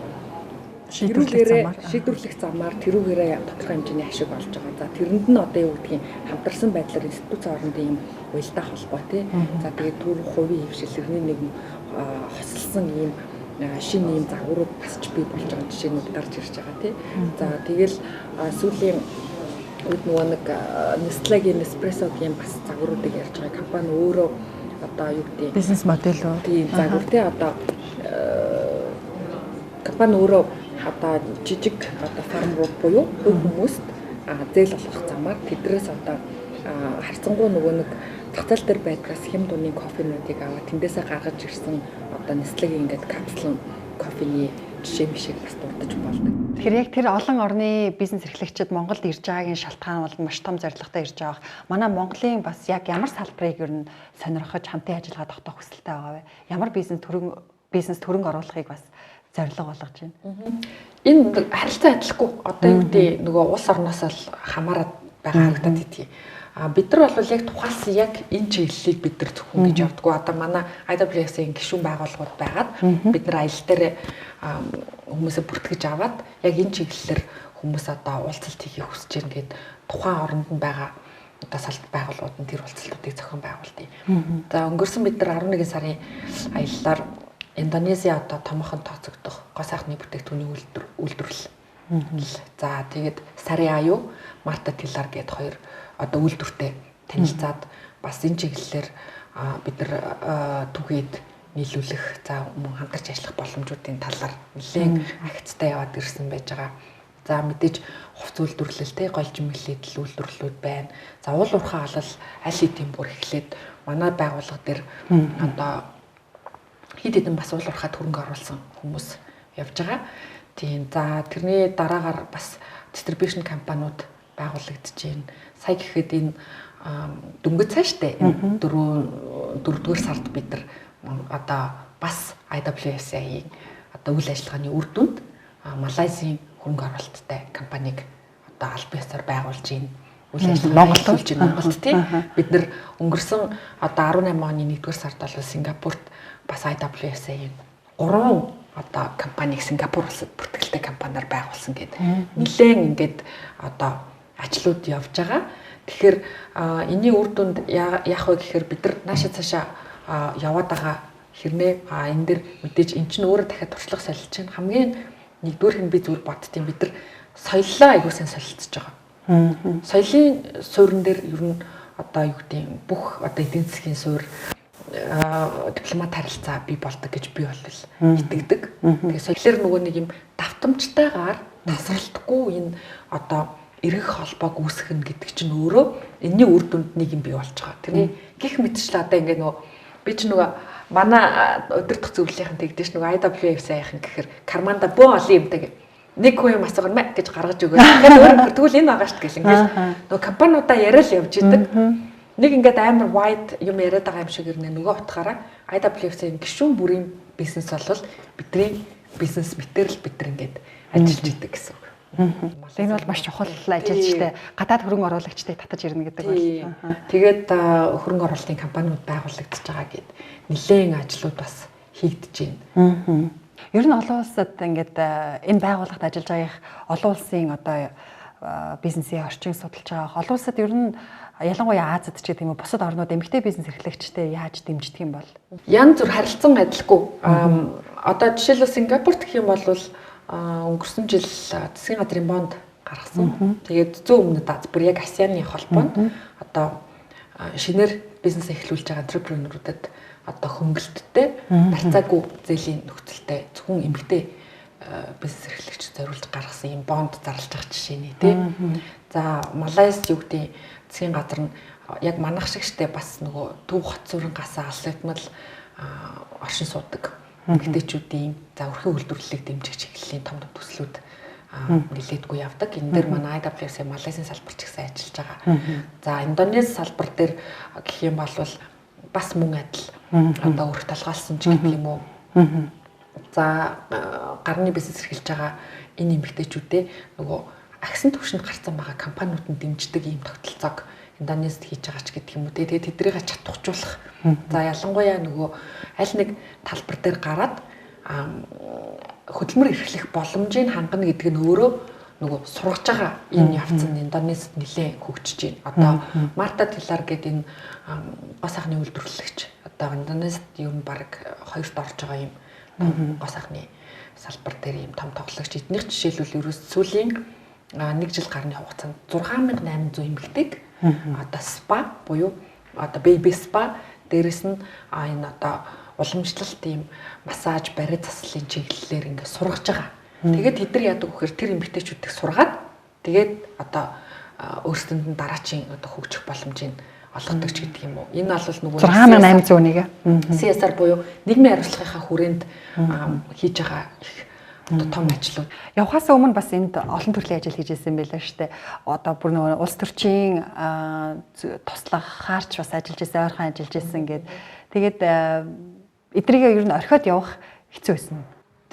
Speaker 2: шийдвэрлэх замаар тэрүүгээрээ тодорхой хэмжээний ашиг олж байгаа. За тэрэнд нь одоо юу гэдгийг хамтарсан байдлаар институцийн хоорондын юм уялдаа холбоо тий. За тэгээд түр хувийн хөвшил эрхний нийгэм хосолсон ийм шинэ ийм загварууд бас ч бий болж байгаа жишээнүүд гарч ирж байгаа тий. За тэгэл сүүлийн үед нөгөө нэг Nestle-гийн Nespresso-гийн бас загваруудыг ярьж байгаа компани өөрөө одоо юу гэдэг
Speaker 1: бизнес модель үү?
Speaker 2: Тийм загвар тий одоо компани өөрөө одоо жижиг одоо фарм руу буюу хүмүүст зээл олгох замаар тэдрээс одоо харцангуй нөгөө нэг татал дээр байдгаас хэм дуны кофенуудыг аваад тэндээсээ гаргаж ирсэн одоо Nestle-гийн ингээд капсулын кофений жишээ биш бас дурдж болдог.
Speaker 1: Тэгэхээр яг тэр олон орны бизнес эрхлэгчид Монголд ирж байгаагийн шалтгаан бол маш том зорилготой ирж байгаа. Манай Монголын бас яг ямар салбарыг ер нь сонирхож хамтын ажиллагаа тогтоох хүсэлтэй байгаа вэ? Ямар бизнес төрөнг оруулахыг бас зорилго болгож байна.
Speaker 2: Энэ харилцаа адилгүй. Одоо юу гэдэг нөгөө улс орноос л хамаарат байгаа харагдаад идэх. Бид нар бол яг тухайлсан яг энэ чиглэлийг бид нар зөвхөн гэж явдггүй. Одоо манай IWFCI гишүүн байгууллагууд байгаад бид нар аялал дээр хүмүүсээ бүртгэж аваад яг энэ чиглэлээр хүмүүс одоо уулзалт хийхийг хүсэж байна гэд тухайн оронд нь байгаа одоо салбар байгууллагууд нь тэр уулзалтуудыг зохион байгуулдаг. За өнгөрсөн бид нар 11 сарын аяллаар Индонези одоо томоохон тооцогдох гоо сайхны бүтээгдэхүүний үйлдвэрлэл. За тэгээд сарын аюу Марта Тилар гээд хоёр одоо үйлдвэртэй танилцаад бас энэ чиглэлээр бид нар түгээд нийлүүлэх за мөн хамтарч ажиллах боломжуудын талаар нэлээд агцтай яваад ирсэн байж байгаа. За мэдээж хувц үйлдвэрлэл те гол жимглэлт үйлдвэрлэлүүд байна. За уул уурхай алал аль хэдийн бүр эхлээд манай байгууллага дээр одоо хэд хэдэн бас уул уурхай хөрөнгө оруулсан хүмүүс явж байгаа. Тийм за тэрний дараагаар бас дистрибьюшн компаниуд байгуулагдаж байна. Сая гэхэд энэ дөнгөж цааштай энэ 4-р сард бид нар одоо бас IWFCI-ийн одоо үйл ажиллагааны үр дүнд Малайзийн хөрөнгө оруулалттай компанийг одоо аль биесээр байгуулж байна. Үйл ажиллагаа Монголд тийм бид нар өнгөрсөн одоо 18 оны 1-р сард бол Сингапурт бас IWFCI-ийн 3 одоо компанийг Сингапур улсад бүртгэлтэй компаниар байгуулсан гэдэг. Нэлээд ингээд одоо ажлууд явж байгаа. Тэгэхээр энэний үр дүнд яах вэ гэхээр бид нар наашаа цаашаа яваад байгаа хэрнээ энэ дэр мэдээж эн чинь өөрөө дахиад туршлага солилж байна. Хамгийн нэгдүгээр нь би зүгээр боддtiin бид нар соёлоо аягүй сайн солилцож байгаа. Соёлын суурин дээр ер нь одоо юу гэдэг бүх одоо эдийн засгийн суурь дипломат харилцаа бий болдог гэж би бол итгэдэг. Тэгээ соёлоор нөгөө нэг юм давтамжтайгаар тасралтгүй энэ одоо эргэх холбоог үүсгэх гэдэг чинь өөрөө энэний үр дүнд нэг юм бий болж байгаа. Тэрний гих мэтчлээ одоо ингээ нөгөө би ч нөгөө манай өдөртөх зөвлөлийнхэн тэгдэж нөгөө IWFCI-ийн гэхээр карманда бөө олон юмтай нэг хүн юм асуугар мэ гэж гаргаж өгөө. Тэгэхээр өөрөө тэгвэл энэ байгаа шүү дээ гэл ингээл нөгөө компаниудаа яриад явж идэг. Нэг ингээд амар wide юм яриад байгаа юм шиг ирнэ нөгөө утгаараа IWFCI-ийн гишүүн бүрийн бизнес бол бидний бизнес мэтэрл бид нар ингээд ажиллаж идэг гэсэн үг.
Speaker 1: Энэ бол маш чухал ажил шүү дээ. Гадаад хөрөнгө оруулагчдыг татаж ирнэ гэдэг бол.
Speaker 2: Тэгээд хөрөнгө оруулалтын компаниуд байгуулагдаж байгаа гэд нэлээд ажлууд бас хийгдэж байна.
Speaker 1: Ер нь олон улсад ингээд энэ байгууллагад ажиллаж байгаа их олон улсын одоо бизнесийн орчин судалж байгаа. Олон улсад ер нь ялангуяа Азид ч гэдэг юм уу бусад орнууд эмэгтэй бизнес эрхлэгчтэй яаж дэмждэг юм бол?
Speaker 2: Янз бүр харилцан адилгүй. Одоо жишээлбэл Сингапурт гэх юм бол өнгөрсөн жил засгийн газрын бонд гаргасан. Тэгээд зүүн өмнөд Аз бүр яг ASEAN-ы холбоонд одоо шинээр бизнес эхлүүлж байгаа энтерпренерүүдэд одоо хөнгөлөлттэй барьцаагүй зээлийн нөхцөлтэй зөвхөн эмэгтэй бизнес эрхлэгч зориулж гаргасан юм бонд зарлаж байгаа жишээний тийм. За Малайз юу гэдэг засгийн газар нь яг манах шиг штэ бас нөгөө төв хот суурьнгаас алсагдмал оршин суудаг эмэгтэйчүүдийн за өрхийн үйлдвэрлэлийг дэмжих чиглэлийн том төслүүд нэлээдгүй явдаг. Энэ дээр манай IWFCI Малайзийн салбар ч гэсэн ажиллаж байгаа. За Индонези салбар дээр гэх юм бол бас мөн адил одоо өрх талгаалсан ч гэдэг юм уу. За гарны бизнес эрхэлж байгаа энэ эмэгтэйчүүдээ нөгөө агсан түвшинд гарсан байгаа компаниуд нь дэмждэг ийм тогтолцоог Индонезид хийж байгаа ч гэдэг юм уу. Тэгээд тэднийг чадваржуулах. За ялангуяа нөгөө аль нэг талбар дээр гараад хөдөлмөр эрхлэх боломжийг хангана гэдэг нь өөрөө нөгөө сургаж байгаа энэ явц нь Индонезид нэлээд хөгжиж байна. Одоо Марта Тилар гэдэг энэ гоо сайхны үйлдвэрлэгч одоо Индонезид ер нь баг 2-т орж байгаа юм гоо сайхны салбар дээр ийм том тоглогч. Эднийх жишээлбэл ерөөс сүүлийн 1 жил гарны хугацаанд 6800 эмэгтэйг одоо спа буюу одоо бэби спа дээрэс нь энэ одоо уламжлалт ийм массаж бариа заслын чиглэлээр ингээд сургаж байгаа. Тэгээд тэд нар яадаг вэхээр тэр эмэгтэйчүүдийг сургаад тэгээд одоо өөрсдөнд нь дараачийн одоо хөгжих боломжийг олгодог ч гэдэг юм уу. Энэ бол нөгөө
Speaker 1: 6800-ыг
Speaker 2: CSR буюу нийгмийн хариуцлагынхаа хүрээнд хийж байгаа их том ажлууд.
Speaker 1: Явхаас өмнө бас энд олон төрлийн ажил хийж байсан байлаа шүү дээ. Одоо бүр нөгөө улс төрчийн туслах хаарч бас ажиллаж байсан, ойрхон ажиллаж байсан гэд. Тэгээд эдрийгээ ер нь орхиод явах хэцүү байсан.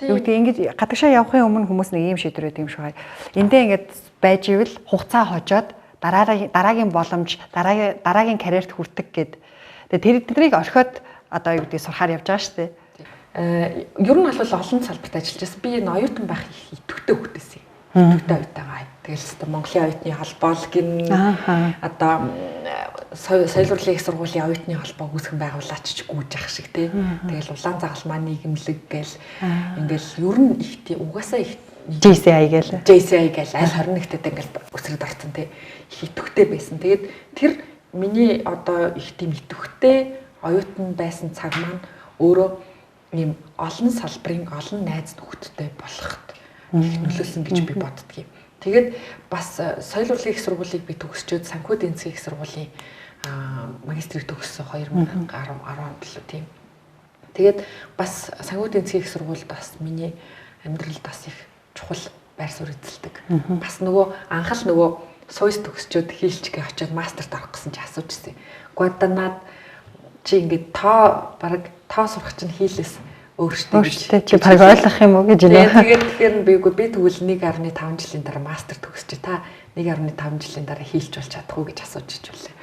Speaker 1: Юу гэдэг ингэж гадагшаа явахын өмнө хүмүүс нэг ийм шийдвэр өгдөг юм шиг байна. Эндээ ингэж байж ивэл хугацаа хожоод дараагийн боломж, дараагийн карьерт хүртэх гэд. Тэгээд тэднийг орхиод одоо юу гэдэг сурахаар явж байгаа шүү дээ.
Speaker 2: Ер нь бол олон салбарт ажиллаж байсан. Би энэ оюутан байх их идэвхтэй хөлтөөсөн. Идэвхтэй оюутан. Тэгэл Монголын оюутны холбоо гин одоо соёл урлагийн их сургуулийн оюутны холбоо үүсгэн байгуулаач ч гүйж ах шиг тий. Тэгэл улаан загалмаа нийгэмлэг гээл ингээл ер нь их тий угаасаа их
Speaker 1: JCI гээл
Speaker 2: аль 21-т ингээл өсрөд орсон тий. Их идэвхтэй байсан. Тэгээд тэр миний одоо их тийм идэвхтэй оюутан байсан цаг маань өөрөө ийм олон салбарын олон найз нөхөдтэй болоход их нөлөөлсөн гэж би боддгийг. Тэгээд бас соёл урлагийн их сургуулийг би төгсчөөд санхүү эдийн засгийн их сургуулийн магистрийг төгссөн 2010 онд л тийм. Тэгээд бас санхүү эдийн засгийн их сургуульд бас миний амьдралд бас их чухал байр суурь эзэлдэг. Бас нөгөө анхаал нөгөө сойс төгсчөөд хийлчгээ очиод мастерт орох гэсэн чи асуужсэн. Гэхдээ наад чи ингээд бараг тоо сурах чинь хийлээс өөртөө
Speaker 1: чи баг ойлгох юм уу гэж байна.
Speaker 2: Тэгэхээр би тэгвэл 1.5 жилийн дараа мастер төгсчээ та 1.5 жилийн дараа хийлж болж чадах уу гэж асууж ижүүлээ.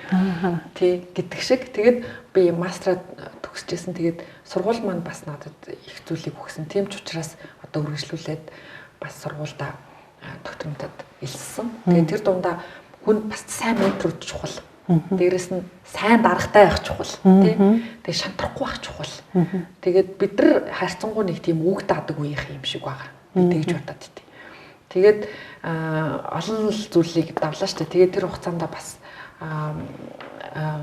Speaker 2: Тий гэдэг шиг. Тэгээд би мастераа төгсчихсэн. Тэгээд сургууль маань бас надад их зүйлийг өгсөн. Тийм ч учраас одоо үргэлжлүүлээд бас сургуультай докторантад илссэн. Тэгээд тэр дундаа хүн бас сайн менторуд чухал. Дээрэс нь сайн даргатай байх чухал тий. Тэгээ шантрахгүй байх чухал. Тэгээд бид нар харьцангуй нэг тийм үг даадаг үеийнх юм шиг байгаа. Би тэгж бодоод тий. Тэгээд олон зүйлийг давлаа штэ. Тэгээд тэр хугацаанд бас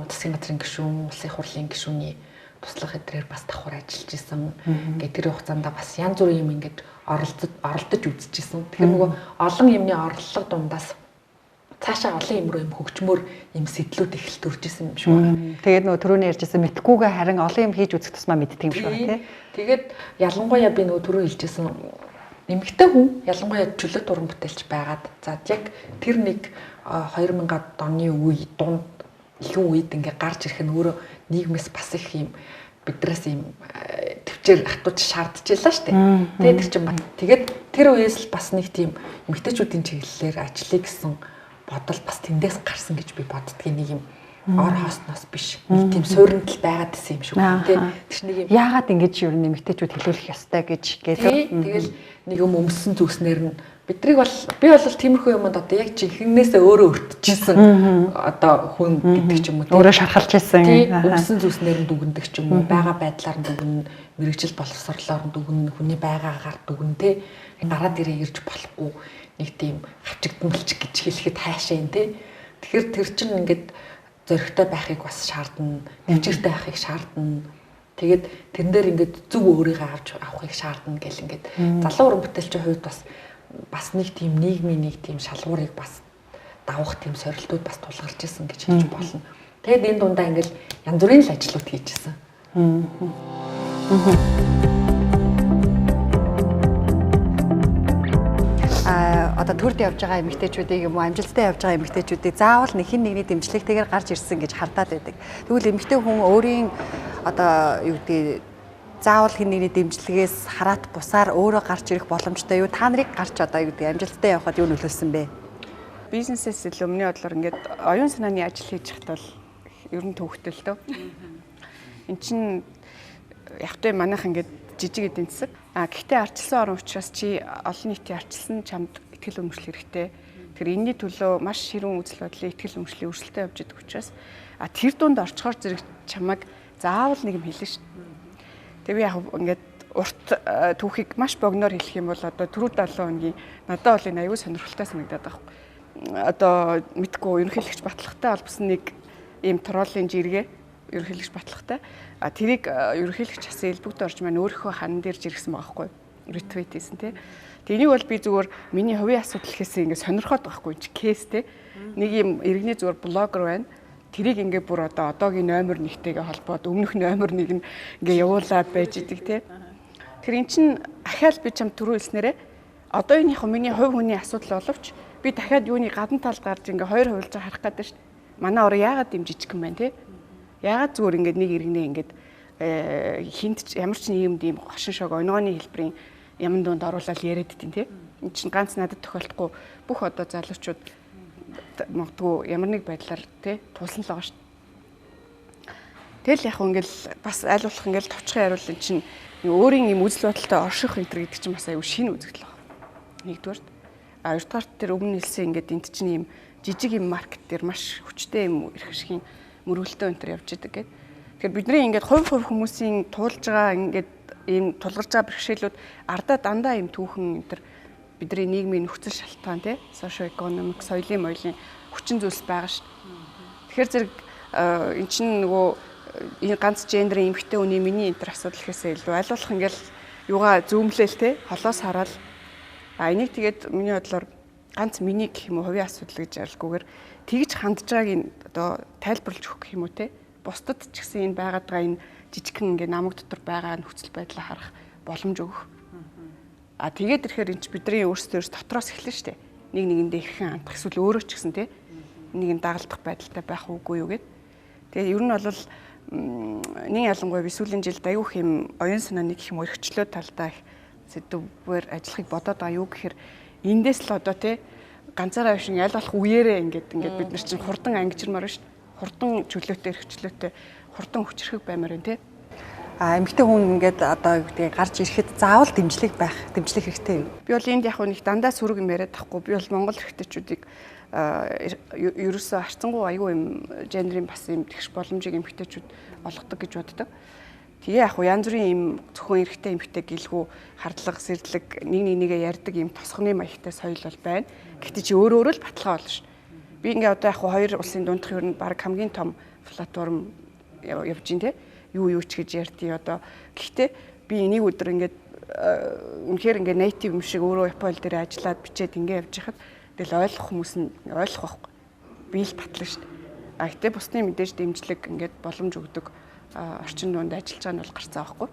Speaker 2: засгийн газрын гишүүн, улсын хурлын гишүүний туслах эдрээр бас давхар ажиллаж исэн. Тэгээд тэр хугацаанд бас янз бүрийн юм ингээд оролдож үзчихсэн. Тэгэхээр нөгөө олон юмны орлого дундаас цаашаа олон юм руу юм хөгжмөр юм сэтлүүд эхэлт төрж исэн юм шиг байна.
Speaker 1: Тэгээд нөгөө түрүүний ярьжсэн мэдхгүйгээ харин олон юм хийж үзэх тусмаа мэддэг юм шиг байна тий.
Speaker 2: Тэгээд ялангуяа би нөгөө түрүү хэлжсэн эмэгтэй хүн ялангуяа чөлөөт уран бүтээлч байгаад за яг тэр нэг 2000-ад оны үе дунд ихэнх үед ингээ гарч ирэх нь өөрөө нийгмээс бас их юм биднээс юм төвчээр хатууч шаардчихлаа шүү дээ. Тэгээд тэр чинь тэгээд тэр үеэс л бас нэг тийм эмэгтэйчүүдийн чиглэлээр ажиллая гэсэн бодол бас тэндээс гарсан гэж би боддгийн нэг юм ор хоосноос биш. Нэг тийм сууринтал байгаад исэн юм шиг байна тий. Тэр нэг юм
Speaker 1: яагаад ингэж юу нэмэгтэйчүүд хэлүүлэх ёстой гэж
Speaker 2: тэгэл нэг юм өмссөн зүснэр нь бидрийг бол би бол тиймэрхүү юмд одоо яг жинхэнээсээ өөрөө өртөжсэн одоо хүн гэдэг ч юм уу
Speaker 1: өөрөө шархалж ирсэн
Speaker 2: өмссөн зүснэр нь дүгндэг ч юм уу байгаа байдлаар нь дүгнэн мэрэгжил боловсрлоор нь дүгнэн хүний байгаагаар дүгнэн тий гараад ирээ ирж болохгүй нэг тийм хавчигдмалч гэж хэлэхэд хайшаа юм тий. Тэгэхээр тэр чинь ингээд зөрөгтэй байхыг бас шаардна, нэвчээртэй байхыг шаардна. Тэгээд тэрэн дээр ингээд зөв өөрийгөө авахыг шаардна гэл ингээд залуу уран бүтээлчийн хувьд бас нэг тийм нийгмийн нэг тийм шалгуурыг бас давах тийм сорилтууд бас тулгарч исэн гэж хэлж болно. Тэгээд энэ дундаа ингээд янз бүрийн л ажлууд хийжсэн.
Speaker 1: Одоо төрд явж байгаа эмэгтэйчүүдийг юм уу амжилттай явж байгаа эмэгтэйчүүдийг заавал нэг хин нэгний дэмжлэгтэйгээр гарч ирсэн гэж хардаад байдаг. Тэгвэл эмэгтэй хүн өөрийн одоо юу гэдэг заавал хин нэгний дэмжлэгээс хараат бусаар өөрөө гарч ирэх боломжтой юу? Та нарыг гарч одоо юу гэдэг амжилттай явахад юу нөлөөлсөн бэ?
Speaker 3: Бизнесээс илүү өмнө бодлоор ингээд оюун санааны ажил хийж хат бол ер нь төвхтэй л дөө. Эн чинь яг тэ манайх ингээд жижиг эдийн засаг. Гэхдээ арчилсан орон учраас чи олон нийтийн арчилсан чамд итгэл үнэмшил хэрэгтэй. Тэр энэний төлөө маш ширүүн үзэл бодлын итгэл үнэмшлийн өрсөлдөөн явж идэх учраас тэр дунд орчхоор зэрэг чамайг заавал нэг юм хэлнэ шүү дээ. Тэгээ би яг ингээд урт түүхийг маш богноор хэлэх юм бол одоо түрүү 70 хоногийн надад бол энэ аюул сонирхолтой санагдаад байгаа юм. Одоо мэдгүй ерөнхийлөгч Батлагтай олбсон нэг ийм троллын жиргээ ерөнхийлөгч Батлагтай тэрийг ерөнхийлөгч хасан элбэгт орж маань өөрийнхөө хан дээр жиргсэн байгаа байхгүй ретвит хийсэн тий. Тэнийг бол би зүгээр миний хувийн асуудал гэхээсээ ингээд сонирхоод байгаа байхгүй чи кейс тий. Нэг юм иргэний зүгээр блогер байна. Тэрийг ингээд бүр одоо одоогийн номер нэгтэйгээ холбоод өмнөх номер нэг нь ингээд явуулаад байж идэг тий. Тэгэхээр эн чинь ахаал би чам түрүү хэлснээрээ одоо энэ яг миний хувь хүний асуудал боловч би дахиад юуны гадна талд гарч ингээ хоёр хувилж харах гэдэг шүү дээ. Манай ороо яагаад юм жижиг юм байна те? Яагаад зүгээр ингээ нэг иргэнэ ингээ хинт ямар ч нийгэмд ийм хошин шог оногооны хэлбэрийн яман дунд оруулаад яриад дим те. Энд чинь ганц надад тохиолдохгүй бүх одоо залуучууд магадгүй ямар нэг байдлаар те тулсан л байгаа шүү. Тэгэл яг ингээл бас аль болох ингээл товчхон хариул эн чинь өөрийн юм үзэл бодолтой орших энэ гэдэг чинь бас аюу шинэ үзэгдэл байна. Нэгдүгээр. Хоёрдугаар тэр өмнө хэлсэн ингээд энд чинь юм жижиг юм маркет дээр маш хүчтэй юм ирэх шигний мөрөлтөө энэ төр явж идэг гэдэг. Тэгэхээр бидний ингээд хувь хүмүүсийн туулж байгаа ингээд ийм тулгарч байгаа бэрхшээлүүд ардаа дандаа ийм түүхэн энэ төр бидний нийгмийн нөхцөл шалтгаан тий сошио экономик соёлын моёлын хүчин зүйлс байгаа шүү дээ. Тэгэхээр зэрэг эн чинь нөгөө энэ ганц гендрийн эмэгтэй хүний миний энэ төр асуудал гэхээсээ илүү аль болох ингээл юугаа зүүмлээл тий холоос хараад энийг тэгээд миний бодлоор ганц миний гэх юм уу хувийн асуудал гэж ярилгүйгээр тэгж хандж байгааг одоо тайлбарлаж өгөх гэх юм уу те бусдад ч гэсэн энэ байгаад байгаа энэ жижигхэн ингээ намаг дотор байгаа нөхцөл байдлаа харах боломж өгөх. Тэгээд ирэхээр энэ бидний өөрсдөөс дотроос эхэлнэ шүү дээ. Нэг нэгэндээ иххэн хандах эсвэл өөрөө ч гэсэн те нэг юм дагалдах байдалтай байх уугүй юу гэд. Тэгээд ер нь бол нэг ялангуяа би сүүлийн жилд аюух юм оюун санааны гэх юм өргөчлөө талдаа их сэдвээр ажиллахыг бодоод байгаа юу гэхээр эндээс л одоо те ганцаараа биш аль болох үеэрээ ингээд бид нар чинь хурдан ангижирмаар шүү дээ. Хурдан чөлөөтэй эрхчлөөтэй хурдан хүчрэх баймаар байна те.
Speaker 1: Эмэгтэй хүн ингээд одоо юу гэдэг гарч ирэхэд заавал дэмжлэг хэрэгтэй юм. Би бол энд яг нэг дандаа сүрэг юм яриад тахгүй. Би бол Монгол эрэгтэйчүүдийг ерөөсөө харцангуй аюу юм гендрийн бас юм тэгш боломжийг эмэгтэйчүүд олгодог гэж боддог. Тэгээ яг янз бүрийн юм зөвхөн эрэгтэй эмэгтэй гэлгүй хардлага сэрдлэг нэгээ ярьдаг юм тосгоны маягтай соёл бол байна. Гэхдээ чи өөрөө л баталгаа болно ш. Би ингээ одоо яг хоёр улсын дундх ер нь баг хамгийн том платформ явж гин те. Юу ч гэж ярьдیں۔ Одоо гэхдээ би энийг өдөр ингээд үнэхээр ингээ нейтив юм шиг өөрөө Японы дээр ажиллаад бичээд ингээ явж хахад тэгэл ойлгох хүмүүс нь ойлгох байхгүй. Би л батлаа ш. Гэтэ бусны мэдээж дэмжлэг ингээд боломж өгдөг орчин дунд ажиллаж байгаа нь бол гарцаа байхгүй.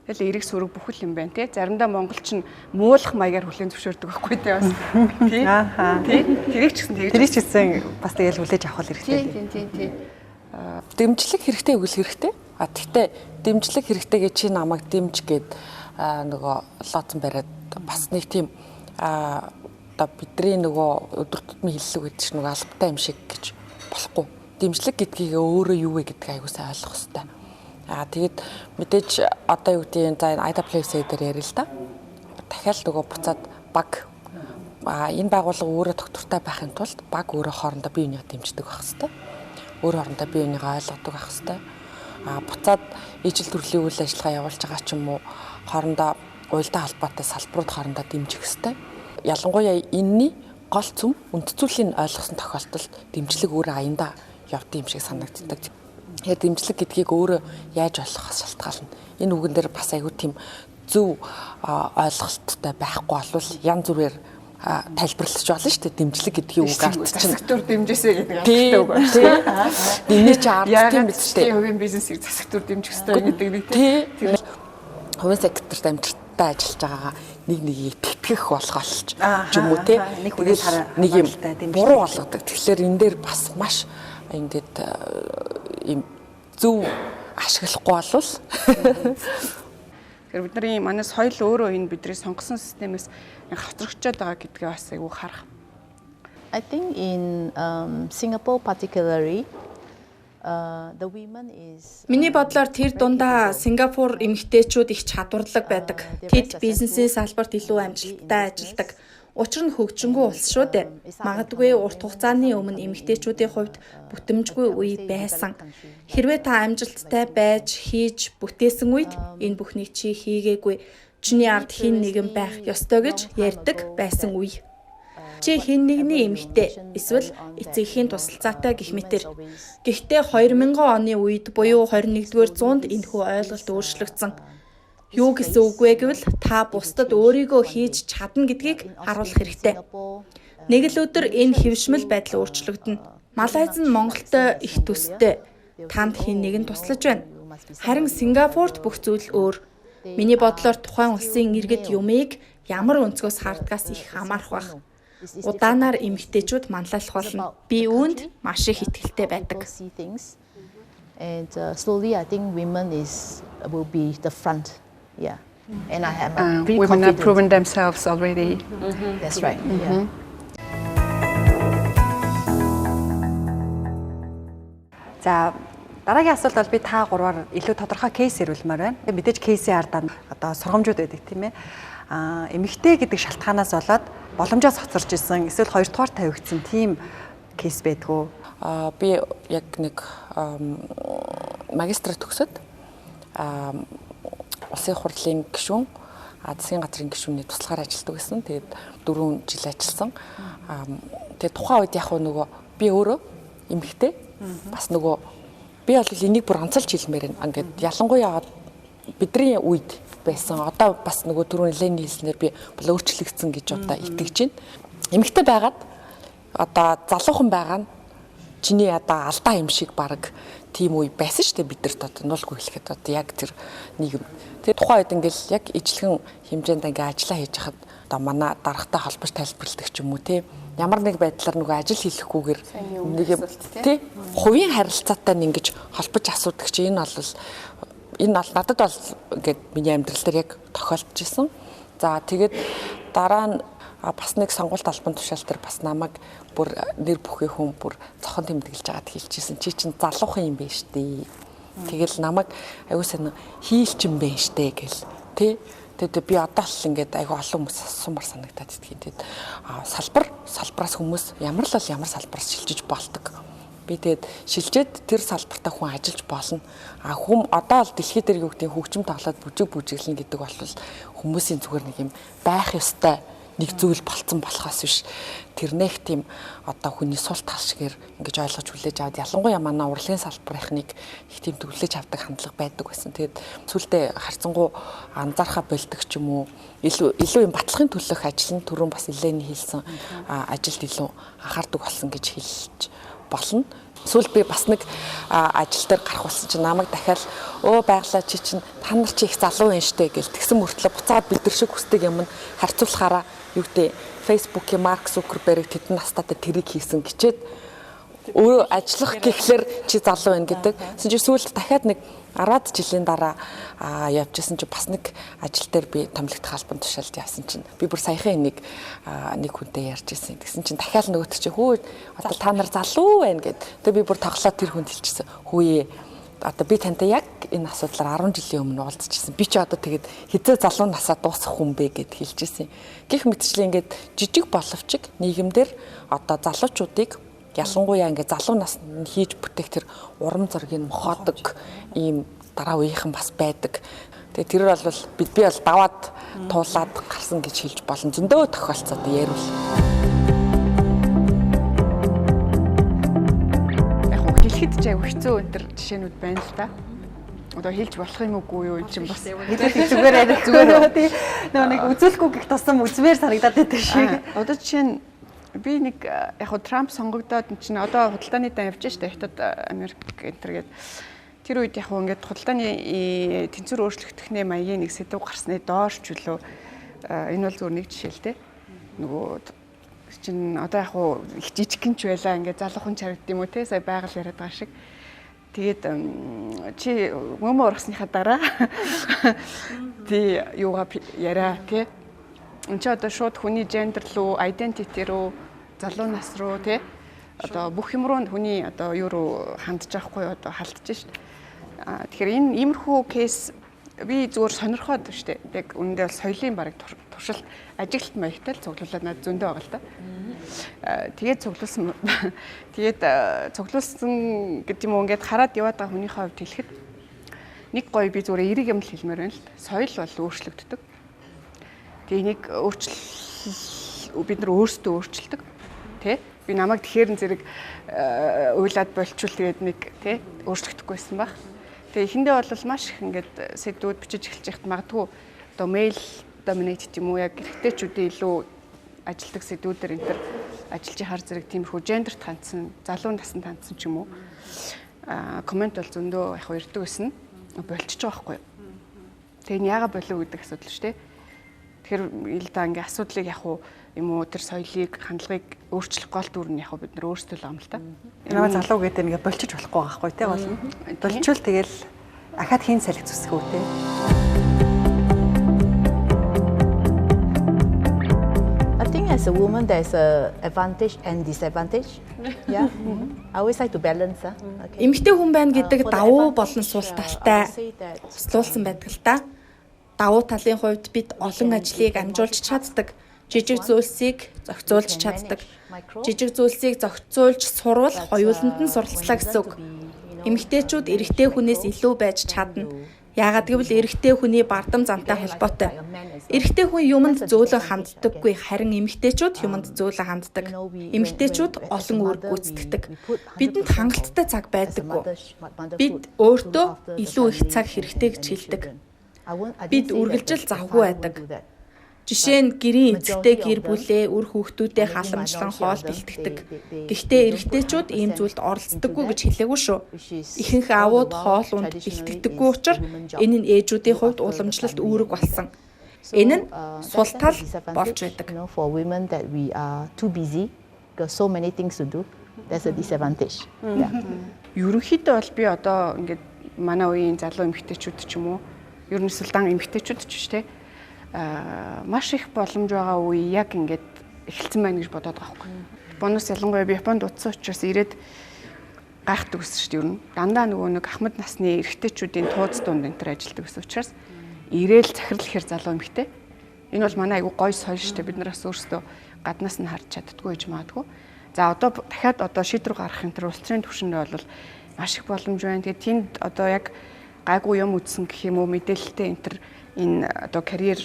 Speaker 1: Тэгэл эрэг сүрэг бүхэл юм байна тий. Заримдаа монголчин муулах маягаар хүлээн зөвшөөрдөг байхгүй тий бас. Тий. Тэрийг ч гэсэн бас тэгэл хүлээж авах хэрэгтэй.
Speaker 2: Тий. Дэмжлэг хэрэгтэй үгэл хэрэгтэй. Тэгтээ дэмжлэг хэрэгтэй гэж чи намайг дэмж гээд нөгөө лооцсон бариад бас нэг тийм одоо бидний нөгөө өдөр тутмын хиллэг гэдэг чинь нөгөө албатай юм шиг гэж болохгүй. Дэмжлэг гэдгийг өөрөө юу вэ гэдгийг аягүй сайн ойлгох хэрэгтэй. Тэгээд мэдээж одоо юу гэдэг за IWFCI дээр ярил л да. Дахиад нөгөө буцаад баг энэ байгууллага өөрөө доктортай байхын тулд баг өөрөө хоорондоо бие бинийгээ дэмждэг байх хэрэгтэй. Өөр хоорондоо бие бинийгээ ойлгодог байх хэрэгтэй. Буцаад ижил төрлийн үйл ажиллагаа явуулж байгаа ч юм уу хоорондоо уялдаа холбоотой салбарууд хоорондоо дэмжих хэрэгтэй. Ялангуяа энэний гол цөм үндцүүлийн ойлгосон тохиолдолд дэмжлэг өөрөө аяндаа явдсан юм шиг санагддаг. Тэгэхээр дэмжлэг гэдгийг өөрөө яаж ойлгохоос шалтгаална. Энэ үгэн дээр бас айгүй тийм зөв ойлголттой байхгүй болвол янз бүрээр тайлбарлаж болно шүү дээ. Дэмжлэг гэдгийг үг ард чинь
Speaker 3: засагтур дэмжээсэй гэдэг албатай үг байна.
Speaker 2: Тийм. Эний чи ард тийм биз дээ.
Speaker 3: Хувийн бизнесийг засагтур дэмжих хэрэгтэй гэдэг нэг тийм.
Speaker 2: Хувийн секторт амжилттай ажиллаж байгаагаа нэгийг тэтгэх болгоолч юм уу те. Нэг юм буруу болгодог. Тэгэхээр энэ дээр бас маш ингээд ийм зөв ашиглахгүй болвол
Speaker 3: тэгэхээр бидний манай соёл өөрөө энэ бидний сонгосон системээс хоцрогчод байгаа гэдгээ бас айгүй харах.
Speaker 4: I think in Singapore particularly the women is
Speaker 5: Миний бодлоор тэр дундаа Сингапур эмэгтэйчүүд их чадварлаг байдаг. Тэд бизнесийн салбарт илүү амжилттай ажилладаг. Учир нь хөгжингүй улс шүү дээ. Магадгүй урт хугацааны өмнө эмэгтэйчүүдийн хувьд бүтэмжгүй үе байсан. Хэрвээ та амжилттай байж хийж бүтээсэн үед энэ бүхнийг чи хийгээгүй. Чиний ард хин нэгэн байх ёстой гэж ярьдаг байсан үе. Чи хин нэгний эмэгтэй эсвэл эцэгхийн тусалцаатай гэх мэтэр. Гэхдээ 2000 оны үед буюу 21-р зуунд энэхүү ойлголт өөрчлөгдсөн. Юу гэсэн үг вэ гэвэл та бусдад өөрийгөө хийж чадна гэдгийг харуулах хэрэгтэй. Нэг л өдөр энэ хэвшмэл байдал өөрчлөгдөнө. Малайз нь Монголтой их төстэй. Танд хэн нэгэн туслаж байна. Харин Сингапурт бүх зүйл өөр. Миний бодлоор тухайн улсын иргэд юмыг ямар өнцгөөс хардгаас их хамаарах байх. Удаанаар эмэгтэйчүүд манлайлах болно. Би үүнд маш их итгэлтэй байдаг.
Speaker 4: And slowly, I think women will be the front. Yeah. And I have
Speaker 3: Women have proven themselves already.
Speaker 4: That's right. Yeah.
Speaker 1: За дараагийн асуулт бол би та гурваар илүү тодорхой кейс ирүүлмээр байна. Мэдээж кейсийн ардаа одоо сургамжууд байдаг тийм ээ. Эмэгтэй гэдэг шалтгаанаас болоод боломжоос хоцорч исэн эсвэл хоёрдугаар тавигдсан тийм кейс байдгүй.
Speaker 2: Би яг нэг магистрт төгсөд улсын хурлын гишүүн засгийн газрын гишүүний туслахаар ажилладаг байсан. Тэгээд 4 жил ажилласан. Тэгээд тухайн үед яг нөгөө би өөрөө эмэгтэй бас нөгөө би бол энийг бүр онцолж хэлмээр байна. Ингээд ялангуяа бидний үед байсан. Одоо бас нөгөө түрүүний Ленни хэлснээр би бол өөрчлөгдсөн гэж одоо итгэж байна. Эмэгтэй байгаад одоо залуухан байгаа нь чиний одоо алдаа юм шиг баг тийм үе байсан шүү дээ бид нарт одоо нуулгүй хэлэхэд одоо яг тэр нийгэм. Тэгээ тухайн үед ингээл яг ижлэгэн хэмжээнд ингээ ажиллаа хийж хахад одоо манай даргатай холбож тайлбарладаг ч юм уу те ямар нэг байдлаар нөгөө ажил хийхгүйгээр нэг юм те хувийн харилцаатай ингэж холбож асуудаг чи энэ бол надад бол ингээд миний амьдрал дээр яг тохиолдож исэн. За тэгээд дараа нь бас нэг сонгуульт албан тушаал дээр бас намайг бүр нэр бүхий хүн бүр цохон тэмдэглэж байгаад хэлчихсэн. Чи чинь залуухан юм байна штэ. Тэгэл намайг аюу сан хийлч юм байна штэ гэл. Тэ. Тэгээд би одоо л ингээд аюу олон хүмүүс сумар санагдаад идэх. Тэгээд салбараас хүмүүс ямар салбараас шилжиж болдог. Би тэгээд шилжээд тэр салбартаа хүн ажиллаж болно. Хүм одоо л дэлхийд дээр юу гэдэг хөгжим тоглоод бүжиглэн гэдэг бол хүмүүсийн зүгээр нэг юм байх ёстой нэг зүйл болцсон болохоос биш тэрнийх тийм одоо хүний сул тал шигээр ингэж ойлгож хүлээж аваад ялангуяа манай урлагийн салбарынхныг их тийм төвлөж авдаг хандлага байдаг байсан. Тэгээд сүултээ харцангуй анзаархаа болдог ч юм уу илүү юм батлахын төлөх ажил нь түрүүн бас Елений хэлсэн ажилд илүү анхаардаг болсон гэж хэлж болно. Сүүл би бас нэг ажил дээр гарах болсон чинь намайг дахиад Байгалаа чи чинь та нар чи их залуу юм штэ гэл тэгсэн мөртлөө буцаад бид нар шиг хүсдэг юм харьцуулахаараа юу гэдэг Facebook-ийн Марк Зукерберг тэдэн настайтай тэрийг хийсэн гэчээд өөрөө ажиллах гэхлээр чи залуу байна гэдэг. Тэгсэн чи сүүлд дахиад нэг 10 жилийн дараа явжсэн чи бас нэг ажил дээр би томилогдох албан тушаалд явсан чинь би бүр саяхан нэг хүнтэй ярьж ирсэн. Тэгсэн чинь дахиад нөгөөт чи хөө одоо та нар залуу байна гэд. Тэгээ би бүр тоглоод тэр хүнд хэлчихсэн. Хөөе одоо би тантай яг энэ асуудлаар 10 жилийн өмнө уулзчихсан. Би ч одоо тэгээд хизээ залуу насаа дуусах хүн бэ гэд хэлчихсэн. Гэх мэтчлээ ингээд жижиг боловч нийгэмдэр одоо залуучуудыг ялангуяа ингээд залуу наснд хийж бүтээх тэр урам зориг нь мохоодог ийм дараа үеийнхэн бас байдаг. Тэгээ тэр бол би бол даваад туулаад гарсан гэж хэлж болно. Зөндөө тохиолцоод ярил.
Speaker 3: Дэлхийд ч аяг хэцүү өнтер жишээнүүд байна л да. Одоо хэлж болох юм уугүй юу энэ чинь бас
Speaker 1: зүгээр арай зүгээр тий. Нөгөө нэг үзүүлэхгүй гэх тусам үзмээр санагдаад байдаг шиг.
Speaker 3: Одоо жишээ нь би нэг яг хуу Трамп сонгогдоод энэ чинь одоо худалдааны дан явж штэ Хятад Америк энтер гээд тэр үед яг хуу ингээд худалдааны тэнцвэр өөрчлөгдөхний маягийн нэг сэдв гарсны доош ч үлээ энэ бол зөв нэг жишээ л те. Нөгөө чинь одоо яг хуу их жижигхэн ч байлаа ингээд залуухан чарагд юм уу те сая байгаль яриад байгаа шиг. Тэгээд чи мөмө орсныхаа дараа тий юугаа яриа те. Энд чи одоо шууд хүний гендер руу, identity руу, залуу нас руу тий одоо бүх юм руу хүний одоо юу руу хандж байхгүй одоо халдж шít. Тэгэхээр энэ иймэрхүү кейс би зүгээр сонирхоод штэ. Яг үүндээ бол соёлын бараг туршилт ажиглалт маягтай л цуглуулад над зөндөө байгаа л та. Тэгээд цуглуулсан гэдэг юм уу ингээд хараад яваад байгаа хүнийхээ хувьд хэлэхэд нэг гоё би зүгээр эерэг юм л хэлмээр байна л та. Соёл бол өөрчлөгддөг. Тэгээ энийг бид нар өөрсдөө өөрчилдөг тий би намайг тэгэхээр зэрэг уйлаад болчвол тэгээд нэг тий өөрчлөгдөхгүйсэн баг. Тэгээ эхэндээ бол маш их ингээд сэдвүүд бичиж эхэлж яхад магадгүй одоо мэйл доминейт юм уу яг эрэгтэйчүүдийн илүү ажилтдаг сэдвүүдээр энэ төр ажиллаж хар зэрэг тиймэрхүү гендерт хандсан залуу насанд хандсан ч юм уу комент бол зөндөө яг ирдэг байсан болчихж байгаа байхгүй. Тэгээ нь яага болов гэдэг асуудал шүү дээ. Тэгэхээр илдаа ингээ асуудлыг яг уу юм уу тэр соёлыг хандлагыг өөрчлөх гол дүр нь яг уу бид нар өөрсдөө л ам л та.
Speaker 1: Ямар залуу гэдэг ингээ болчих болохгүй байхгүй тий болно. Болчвол тэгэл ахаад хийн салхи зүсэх үү тий.
Speaker 4: I think as a woman there's a advantage and disadvantage. Yeah. I always like to balance. Okay.
Speaker 5: Эмэгтэй хүн байна гэдэг давуу болон сул талтай услуулсан байдаг л та. Давуу талын хувьд бид олон ажлыг амжуулж чаддаг. Жижиг зүйлсийг зохицуулж чаддаг. Жижиг зүйлсийг зохицуулж сурвал хоёуланд нь суралцлаа гэсэн үг. Эмэгтэйчүүд эрэгтэй хүнээс илүү байж чадна. Яагаад гэвэл эрэгтэй хүний бардам зантай холбоотой. Эрэгтэй хүн юмд зөөлөн ханддаггүй, харин эмэгтэйчүүд юмд зөөлөн ханддаг. Эмэгтэйчүүд олон үр гүйцэтгэдэг. Бидэнд хангалттай цаг байдаггүй. Бид өөртөө илүү их цаг хэрэгтэй гэж хэлдэг. Бид үргэлжил завгүй байдаг. Жишээ нь гэрийн эцэгтэй гэр бүлээ үр хүүхдүүдээ халамжлан хоол бэлтгэдэг. Гэхдээ эрэгтэйчүүд ийм зүйлд оролцдоггүй гэж хэлээгүй шүү. Ихэнх аавууд хоол унд бэлтгэдэггүй учраас энэ нь ээжүүдийн хувьд уламжлалт үүрэг болсон. Энэ нь сул тал болж байдаг.
Speaker 4: For women that we are too busy, got so many things to do. That's a disadvantage. Yeah.
Speaker 3: Ерөнхийдөө бол би одоо ингээд манай үеийн залуу эмэгтэйчүүд ч юм уу, ер нь сүлдан эмэгтэйчүүд ч шүү дээ. Маш их боломж байгаа үе яг ингээд эхэлсэн байна гэж бодоод байгаа байхгүй. Бонус ялангуяа би Японд утсан учраас ирээд гайхдаг гэсэн шүү дээ ер нь. Дандаа нөгөө нэг ахмад насны эрэгтэйчүүдийн тууз дунд энэ төр ажилладаг гэсэн учраас ирээл захирал ихэр залуу эмэгтэй. Энэ бол манай айгу гоё соёл шүү дээ. Бид нараас өөрсдөө гаднаас нь харж чаддаггүй гэж магадгүй. За одоо дахиад одоо шийдвэр гаргахын тулд улс төрийн түвшиндээ бол маш их боломж байна. Тэгээд тэнд одоо яг гайгүй юм үзсэн гэх юм уу мэдээлэлтэй энэ төр энэ одоо карьер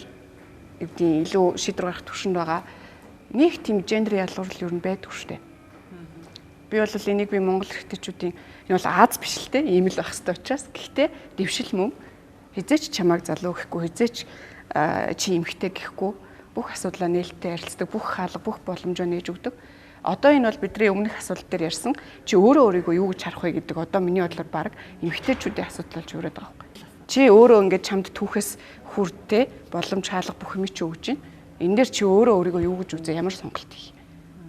Speaker 3: эвдийн илүү шийдвэр гаргах түвшинд байгаа нэг тийм гендер ялгуурлал юу байдгүй шүү дээ. Би бол энийг би Монгол эрэгтэйчүүдийн энэ бол Аз биш л те ийм л байх хэрэгтэй учраас гэхдээ дэвшил мөн хизээч чамайг залуу гэхгүй хизээч чи эмэгтэй гэхгүй бүх асуудлаа нээлттэй ярилцдаг бүх хаалга бүх боломжоо нээж өгдөг. Одоо энэ бол бидний өмнөх асуудал дээр ярьсан чи өөрөө өөрийгөө юу гэж харах вэ гэдэг одоо миний бодлоор баг эмэгтэйчүүдийн асуудал болж өрөөд байгаа байхгүй. Чи өөрөө ингээд чамд түүхээс хүрдээ боломж хаалга бүх юм чи өгж байна. Энэ дээр чи өөрөө өөрийгөө юу гэж үзээ ямар сонголт хий.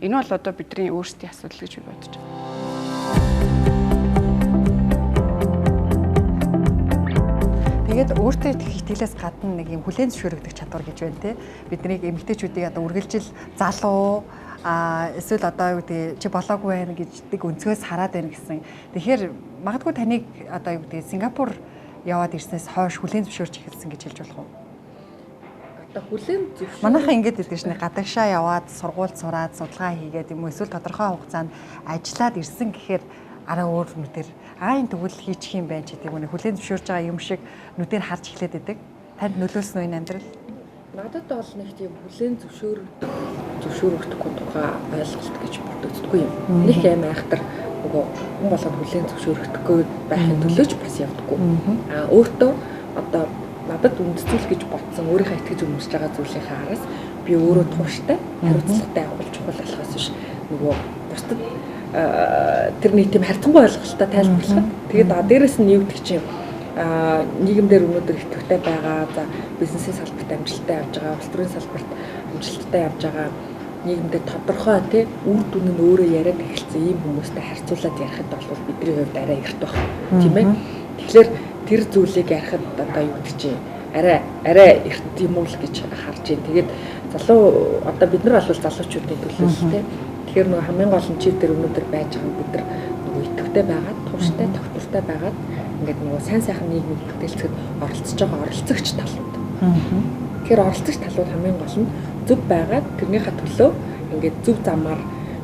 Speaker 3: Энэ бол одоо бидний өөрсдийн асуудал гэж би бодож байна.
Speaker 1: Тэгээд өөртөө итгэлээс гадна нэг юм хүлээн зөвшөөрөгдөх чадвар гэж байна те. Бидний эмэгтэйчүүдийг одоо үргэлжил залуу эсвэл одоо юу гэдэг чи болоогүй байх гэждэг өнцгөөс хараад байна гэсэн. Тэгэхээр магадгүй таныг одоо юу гэдэг Сингапур яваад ирснээс хойш хүлээн зөвшөөрч эхэлсэн гэж хэлж болох уу?
Speaker 2: Одоо хүлээн зөвшөөрөх
Speaker 1: манайхаа ингэж гэдэг чинь гадагшаа яваад сургууль сураад судалгаа хийгээд юм уу эсвэл тодорхой хугацаанд ажиллаад ирсэн гэхээр араа өөр нүдээр энэ тэгвэл хийчих юм байна ч гэдэг үнэ хүлээн зөвшөөрж байгаа юм шиг нүдээр харж эхлээд байдаг. Танд нөлөөлсөн үү энэ амьдрал?
Speaker 2: Надад бол нэг тийм хүлээн зөвшөөрөгдөхгүй тухай ойлголт гэж бодогддгүй юм. Нэг аим айхтар нөгөө хүн болгоод хүлээн зөвшөөрөгдөхгүй байхын төлөөч бас явдаггүй. Өөртөө одоо надад үндэслэл гэж бодсон өөрийнхөө итгэж өмсөж байгаа зүйлийнхээ араас би өөрөө тууштай хариуцлагатай авах чухал болохоос биш нөгөө бусдад тэр нэг тийм харьцангуй ойлголттой тайлбарлах. Тэгээд дээрэс нь юу гэдэг чинь нийгэмдэр өнөөдөр идэвхтэй байгаа за бизнесийн салбарт амжилттай явж байгаа улс төрийн салбарт амжилттай явж байгаа нийгэмдээ тодорхой тий үр дүн нь өөрөө яриад эхэлсэн ийм хүмүүстэй харьцуулаад ярихад бол бидний хувьд арай эрт байна тийм ээ. Тэгэхээр тэр зүйлийг ярихад одоо юу гэдэг чинь арай эрт юм уу л гэж харж байна. Тэгээд залуу одоо бид нар бол залуучуудын төлөө л тий. Тэгэхээр нөгөө хамгийн гол нь чив дээр өнөөдөр байж байгаа бид нар нөгөө идэвхтэй байгаад тууштай тогтвортой байгаад ингээд нөгөө сайн сайхан нийгмийг бүтээлцэхэд оролцож байгаа оролцогч талууд. Тэгэхээр оролцогч талууд хамгийн гол нь зөв байгаад тэрнийхээ төлөө ингээд зөв замаар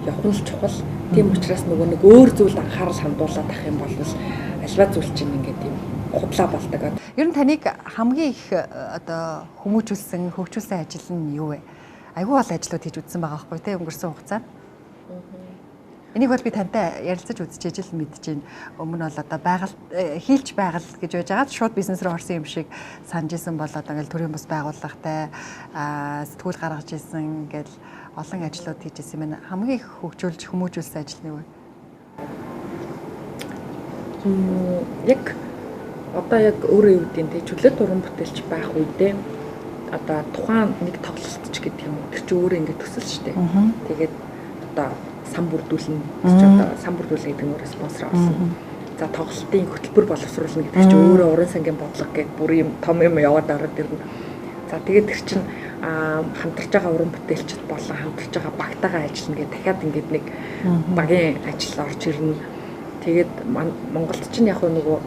Speaker 2: явах нь чухал. Тийм учраас нөгөө нэг өөр зүйлд анхаарал хандуулаад ах юм бол альва зүйл чинь ингээд тийм худлаа болдог.
Speaker 1: Ер нь таныг хамгийн их одоо хүмүүжүүлсэн, хөгжүүлсэн ажил нь юу вэ? Айгүй бол ажлууд хийж үзсэн байгаа байхгүй тий өнгөрсөн хугацаанд. Энийг бол би тантай ярилцаж үзчихэж л мэдчихээн. Өмнө бол одоо байгаль хийлж байгаль гэж байж байгаа шууд бизнес рүү орсон юм шиг санаж исэн бол одоо ингээл төрийн бас байгууллагатай сэтгүүл гаргаж исэн ингээл олон ажлууд хийж исэн юм байна. Хамгийн их хөгжүүлж хүмүүжүүлсэн ажил нь юу вэ?
Speaker 2: Яг одоо яг өөрөө юу гэдэг нь чөлөөт уран бүтээлч байх үедээ одоо тухайн нэг тоглолтч гэдэг юм уу тэр чинь өөрөө ингэ төсөл шүү дээ. Тэгээд одоо сан бүрдүүлнэ гэж одоо сан бүрдүүлэх гэдэг нь өөрөө спонсор авсан. За тоглолтын хөтөлбөр боловсруулна гэдэг чинь өөрөө уран сангийн бодлого гэдэг бүр юм том юм яваад ороод ирнэ. За тэгээд тэр чинь хамтарч байгаа уран бүтээлчд болон хамтарч байгаа багтаагаа ажиллана гэдэг дахиад ингээд нэг багийн ажил орж ирнэ. Тэгээд Монголд чинь яг нөгөө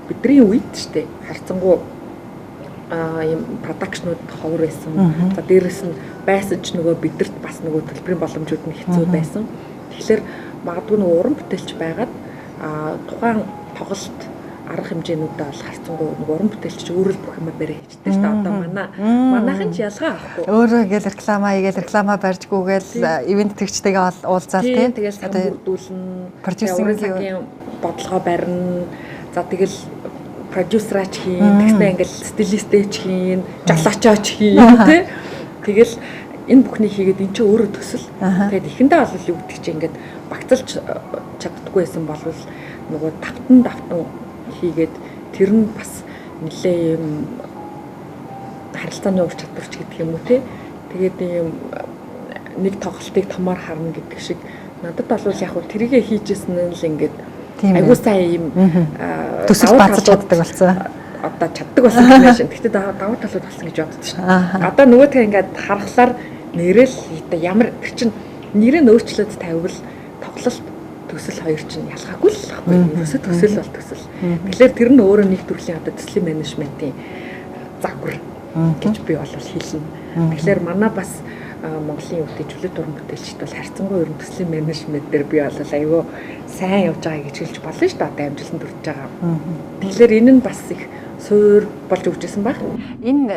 Speaker 2: бидний үед шүү дээ харцангуй юм продакшнууд ховор байсан. За дээрэс нь байсан ч нөгөө бидэрт бас нөгөө төлбөрийн боломжууд нь хэцүү байсан. Тэгэхээр магадгүй нөгөө уран бүтээлч байгаад тухайн тоглолт арга хэмжээнүүдээ бол харцангуй нөгөө уран бүтээлч өөрөө бүх юм барай хийжтэй шүү дээ. Одоо манайхан ч ялгаа авахгүй.
Speaker 1: Өөрөө ингээл реклама барьжгүйгээл ивент төгчтэйгээ уулзаал тийм.
Speaker 2: Тэгэл сан бүрдүүлнэ. Продюсерийн бодлогоо барина. За тэгэл продюсераач хийн, тэгснэ ингээл стилистэйч хийн, жолоочооч хийн тий. Тэгэл энэ бүхнийг хийгээд эн чинь өөрөө төсөл. Тэгээд эхэндээ бол юу гэдэг чинь ингээд багцалж чаддаггүй байсан бол нөгөө давтан хийгээд тэр нь бас нэлээ юм харилцааны ур чадварч гэдэг юм уу тий. Тэгээд юм нэг тоглолтыг томоор харна гэдэг шиг надад бол яг хөө тэрийгэ хийжсэн нь л ингээд айгуу сайн юм
Speaker 1: төсөл бацаж чаддаг болсон.
Speaker 2: Одоо чаддаг болсон юм байна шин. Гэхдээ давуу талууд болсон гэж боддог шин. Одоо нөгөөдгөө ингээд харахаар нэрэл ямар тэр чин нэрээ өөрчлөөд тавьвал тоглолт төсөл хоёр чинь ялгаагүй л байхгүй. Ерөөсөө төсөл бол төсөл. Тэгэхээр тэр нь өөрөө нэг төрлийн одоо төслийн менежментийн загвар гэж би бол хэлнэ. Тэгэхээр манай бас Монголын өвдөж чөлөөт уран бүтээлчд бол харьцангуй ерөн төслийн менежмент дээр би бол айгүй сайн явж байгааг гэж хэлж болно шүү дээ. Одоо амжилтанд хүрч байгаа. Тэгэхээр энэ нь бас их суур болж өгчээсэн баг.
Speaker 1: Энэ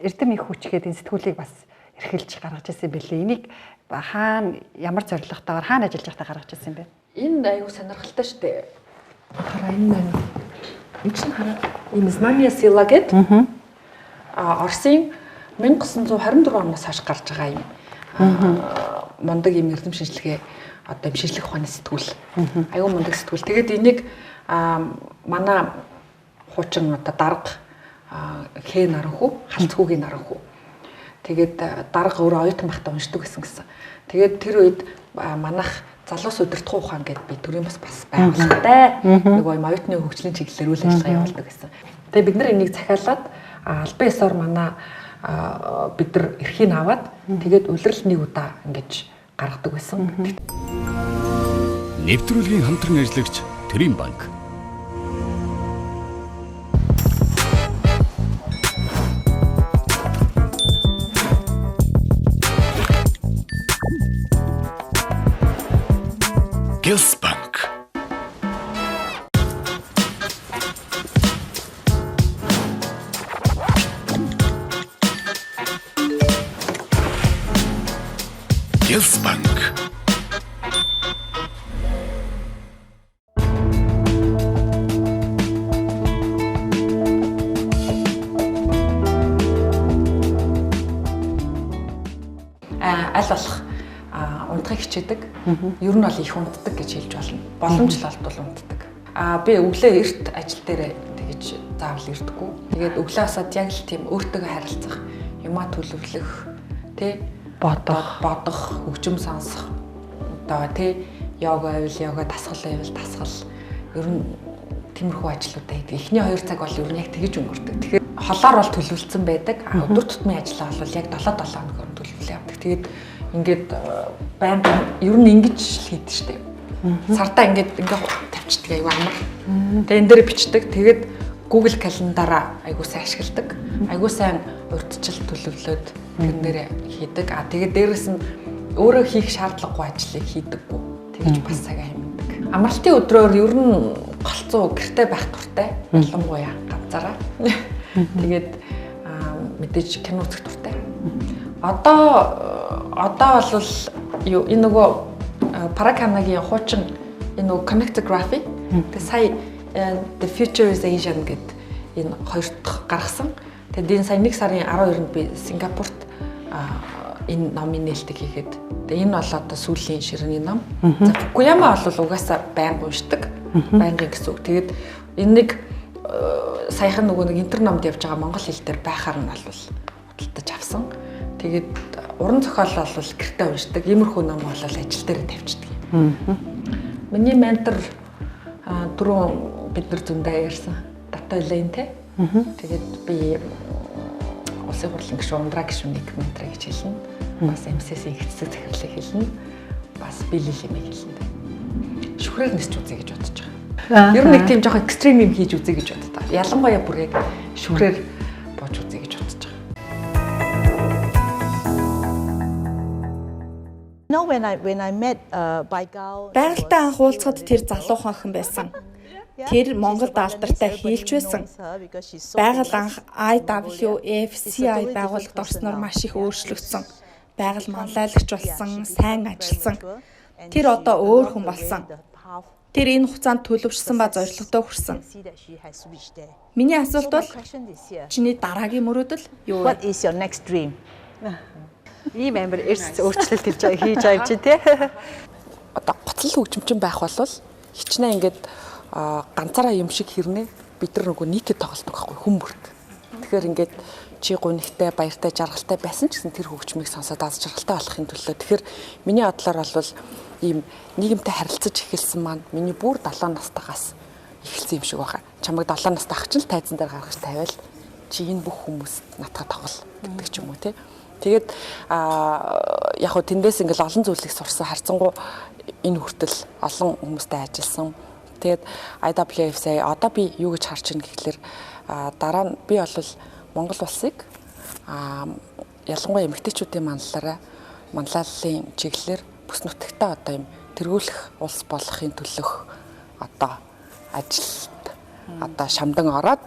Speaker 1: эрдэм их хүчгээд энэ сэтгүүлийг бас эрхэлж гаргаж ирсэн бэлээ. Энийг хаана ямар зорилготойгоор хаана ажиллаж байхдаа гаргаж ирсэн бэ?
Speaker 2: Энэ айгүй сонирхолтой шүү дээ. Хараа энэ чинь хараа энэ знамия сила гэдэг Оросын 1924 оноос хойш гарч байгаа юм. Мундаг юм эрдэм шинжилгээ одоо шинжлэх ухааны сэтгүүл. Аюу мундаг сэтгүүл. Тэгээд энийг манай хуучин одоо дарга хээ наранхүү, халцгүйгийн наранхүү. Тэгээд дарга өөрөө оюутан байхдаа уншдаг гэсэн. Тэгээд тэр үед манайх залуус удирдах ухаан гэдэг би төрийн бас байгууллагатай нөгөө юм оюутны хөгжлийн чиглэлээр үйл ажиллагаа явуулдаг гэсэн. Тэгээд бид нар энийг захиалаад албан ёсоор манай бид нар эрхийг аваад тэгээд улирал нэг удаа ингэж гаргадаг байсан.
Speaker 6: Нэвтрүүлгийн хамтран ажиллагч Төрийн банк. Гилс банк. Гилс банк.
Speaker 2: Аль болох унтахыг хичээдэг. Ер нь бол их унтдаг гэж хэлж болно. Боломж л олдвол унтдаг. Би өглөө эрт ажил дээр тэгэж заавал ирдэггүй. Тэгээд өглөө хасаад яг л тийм өөртөө харилцах, юмаа төлөвлөх, тэ бодох, хөгжим сонсох. Одоо тэ йога байвал йога, дасгал байвал дасгал. Ер нь тиймэрхүү ажлуудаа хийдэг. Эхний 2 цаг бол ер нь яг тэгэж өнгөрдөг. Тэгэхээр холоор бол төлөвлөсөн байдаг. Өдөр тутмын ажиллаа бол яг 7-7 хоног төлөвлөлөө явдаг. Тэгээд ингээд байнга ер нь ингэж хийдэг штеп. Сартаа ингээд тавьчихдаг аюу амар. Тэгээд энэ дээр бичдэг. Тэгээд Google календараа аюу сайн ашигладаг. Аюу сайн урьдчил төлөвлөөд тэрэн дээр хийдэг. Тэгээд дээрэс нь өөрөө хийх шаардлагагүй ажлыг хийдэггүй. Тэгэж бас цагаа хэмнэдэг. Амралтын өдрөөр ер нь голцоо гэртээ байх дуртай. Ялангуяа ганцаараа. Тэгээд мэдээж кино үзэх дуртай. Одоо бол юу энэ нөгөө Параканагийн хуучин энэ нөгөө connectography тэгээ сая the future is Asian гэдэг энэ хоёр дахь гаргасан. Тэгээд энэ сая 1 сарын 12-нд би Сингапурт энэ номын нээлтийг хийгээд тэгээ энэ бол одоо сүүлийн ширээний ном. За Фукуяма бол угаасаа байнга уншдаг. Байнгын гэсэн үг. Тэгээд энэ нэг саяхан нөгөө нэг интерномд явж байгаа монгол хэл дээр байхаар нь бол худалдаж авсан. Тэгээд уран зохиол бол гэртээ уншдаг. Иймэрхүү ном бол ажил дээр тавьчихдаг. Миний ментор түрүүн бид нар зөндөө ярьсан. Татайлын те. Тэгээд би улсын хурлын гишүүн ундраа гишүүнийг ментор гэж хэлнэ. Бас МСС-ийн хэцүү захирлыг хэлнэ. Бас биелэл юм хэлнэ. Шүхрээр нисч үзье гэж бодож байгаа. Ер нь нэг тийм жоохон экстрим юм хийж үзье гэж боддог. Ялангуяа бүр яг шүхрээр бууж үзье гэж бодож байгаа.
Speaker 4: No, when I met Baigali.
Speaker 5: Байгальтай анх уулзахад тэр залуухан охин байсан. Тэр Монголд алдартай хийлч байсан. Байгаль анх IWFCI байгууллагад орсноор маш их өөрчлөгдсөн. Байгаль манлайлагч болсон, сайн ажилласан. Тэр одоо өөр хүн болсон. Тэр энэ хугацаанд төлөвшсөн ба зорилгодоо хүрсэн. Миний асуулт бол чиний дараагийн мөрөөдөл юу вэ?
Speaker 4: What is your next dream?
Speaker 1: Ийм амар эрс өөрчлөлт хийж авч тий.
Speaker 2: Одоо гоцлол хөгжимчин байх бол хичнээн ингээд ганцаараа юм шиг хэрнээ бид нар нөгөө нийтэд тоглодог байхгүй хүн бүрт. Тэгэхээр ингээд чи гунигтай, баяртай, жаргалтай байсан ч гэсэн тэр хөгжмийг сонсоод аз жаргалтай болохын төлөө. Тэгэхээр миний бодлоор бол ийм нийгэмтэй харилцаж эхэлсэн маань миний бүр 7 настайгаас эхэлсэн юм шиг байна. Чамайг 7 настай ах чинь л тайзан дээр гаргаж тавиал чи энэ бүх хүмүүст натга тоглол гэдэг ч юм уу тий. Тэгээд яг хөө тэндээс ингээл олон зүйлийг сурсан харцангуй энэ хүртэл олон хүмүүстэй ажилласан. Тэгээд IWFCI одоо би юу гэж харж байна гэхэлэр дараа нь би бол Монгол улсыг ялангуяа эмэгтэйчүүдийн манлайллын чиглэлээр бүс нутагтаа одоо юм тэргүүлэх улс болохын төлөх одоо ажилд одоо шамдан ороод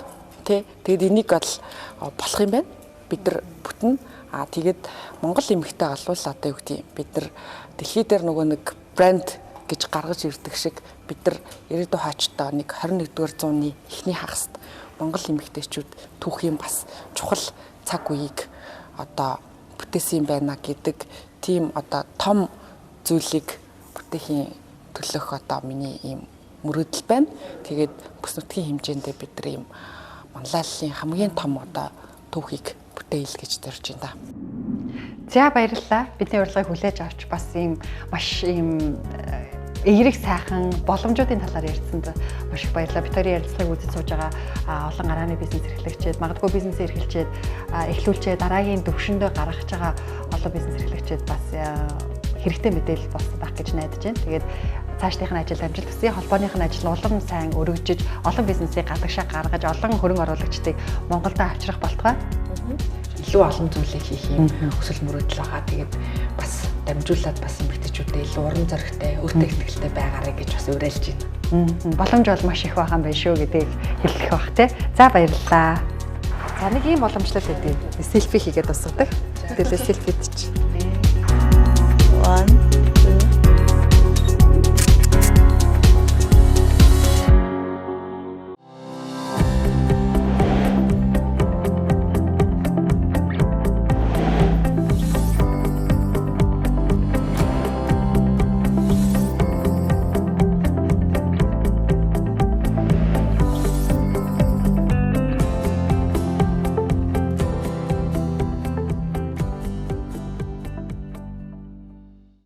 Speaker 2: тий тэгээд энийг бол болох юм байна. Бид нар бүтэн тэгээд Монгол эмэгтэй олвол одоо юу гэдэг бид нар дэлхий дээр нөгөө нэг брэнд гэж гаргаж ирдэг шиг бид нар ирээдүйн хаачтай нэг 21-р зууны эхний хагаст Монгол эмэгтэйчүүд түүхийн бас чухал цаг үеийг одоо бүтээсэн юм байна гэдэг тийм одоо том зүйлийг бүтээхийн төлөх одоо миний ийм мөрөөдөл байна. Тэгээд бүс нутгийн хэмжээндээ бид нар ийм манлайллын хамгийн том одоо түүхийг бүтээл гэж зорж байна да.
Speaker 1: За баярлалаа. Бидний урилгыг хүлээж авч бас ийм маш ийм эерэг сайхан боломжуудын талаар ярьсанд маш их баярлалаа. Бид хоёрын ярилцлагыг үзэж сууж байгаа олон гарааны бизнес эрхлэгчид, магадгүй бизнесээ эрхэлчээд эхлүүлчээ дараагийн төвшөндөө гаргаж байгаа олон бизнес эрхлэгчид бас хэрэгтэй мэдээлэл болсон байх гэж найдаж байна. Тэгээд цаашдынхын ажилд амжилт хүсье. Холбооныхын ажил улам сайн өргөжж, олон бизнесийг гадагшаа гаргаж, олон хөрөнгө оруулагчдыг Монголд авчрах болтугай.
Speaker 2: Илүү олон зүйлийг хийх юм өсөл мөрөөдөл байгаа. Тэгээд бас дамжуулаад бас эмэгтэйчүүдээ илүү уран зоригтой, өөртөө ихтэй байгаарай гэж бас уриалж байна.
Speaker 1: Боломж бол маш их байгаа юм байна шүү гэдгийг хэлэх бах тий. За баярлалаа. За нэг ийм боломжлол өгье. Селфи хийгээд усгадаг. Тэгэл селфид чи.
Speaker 4: 1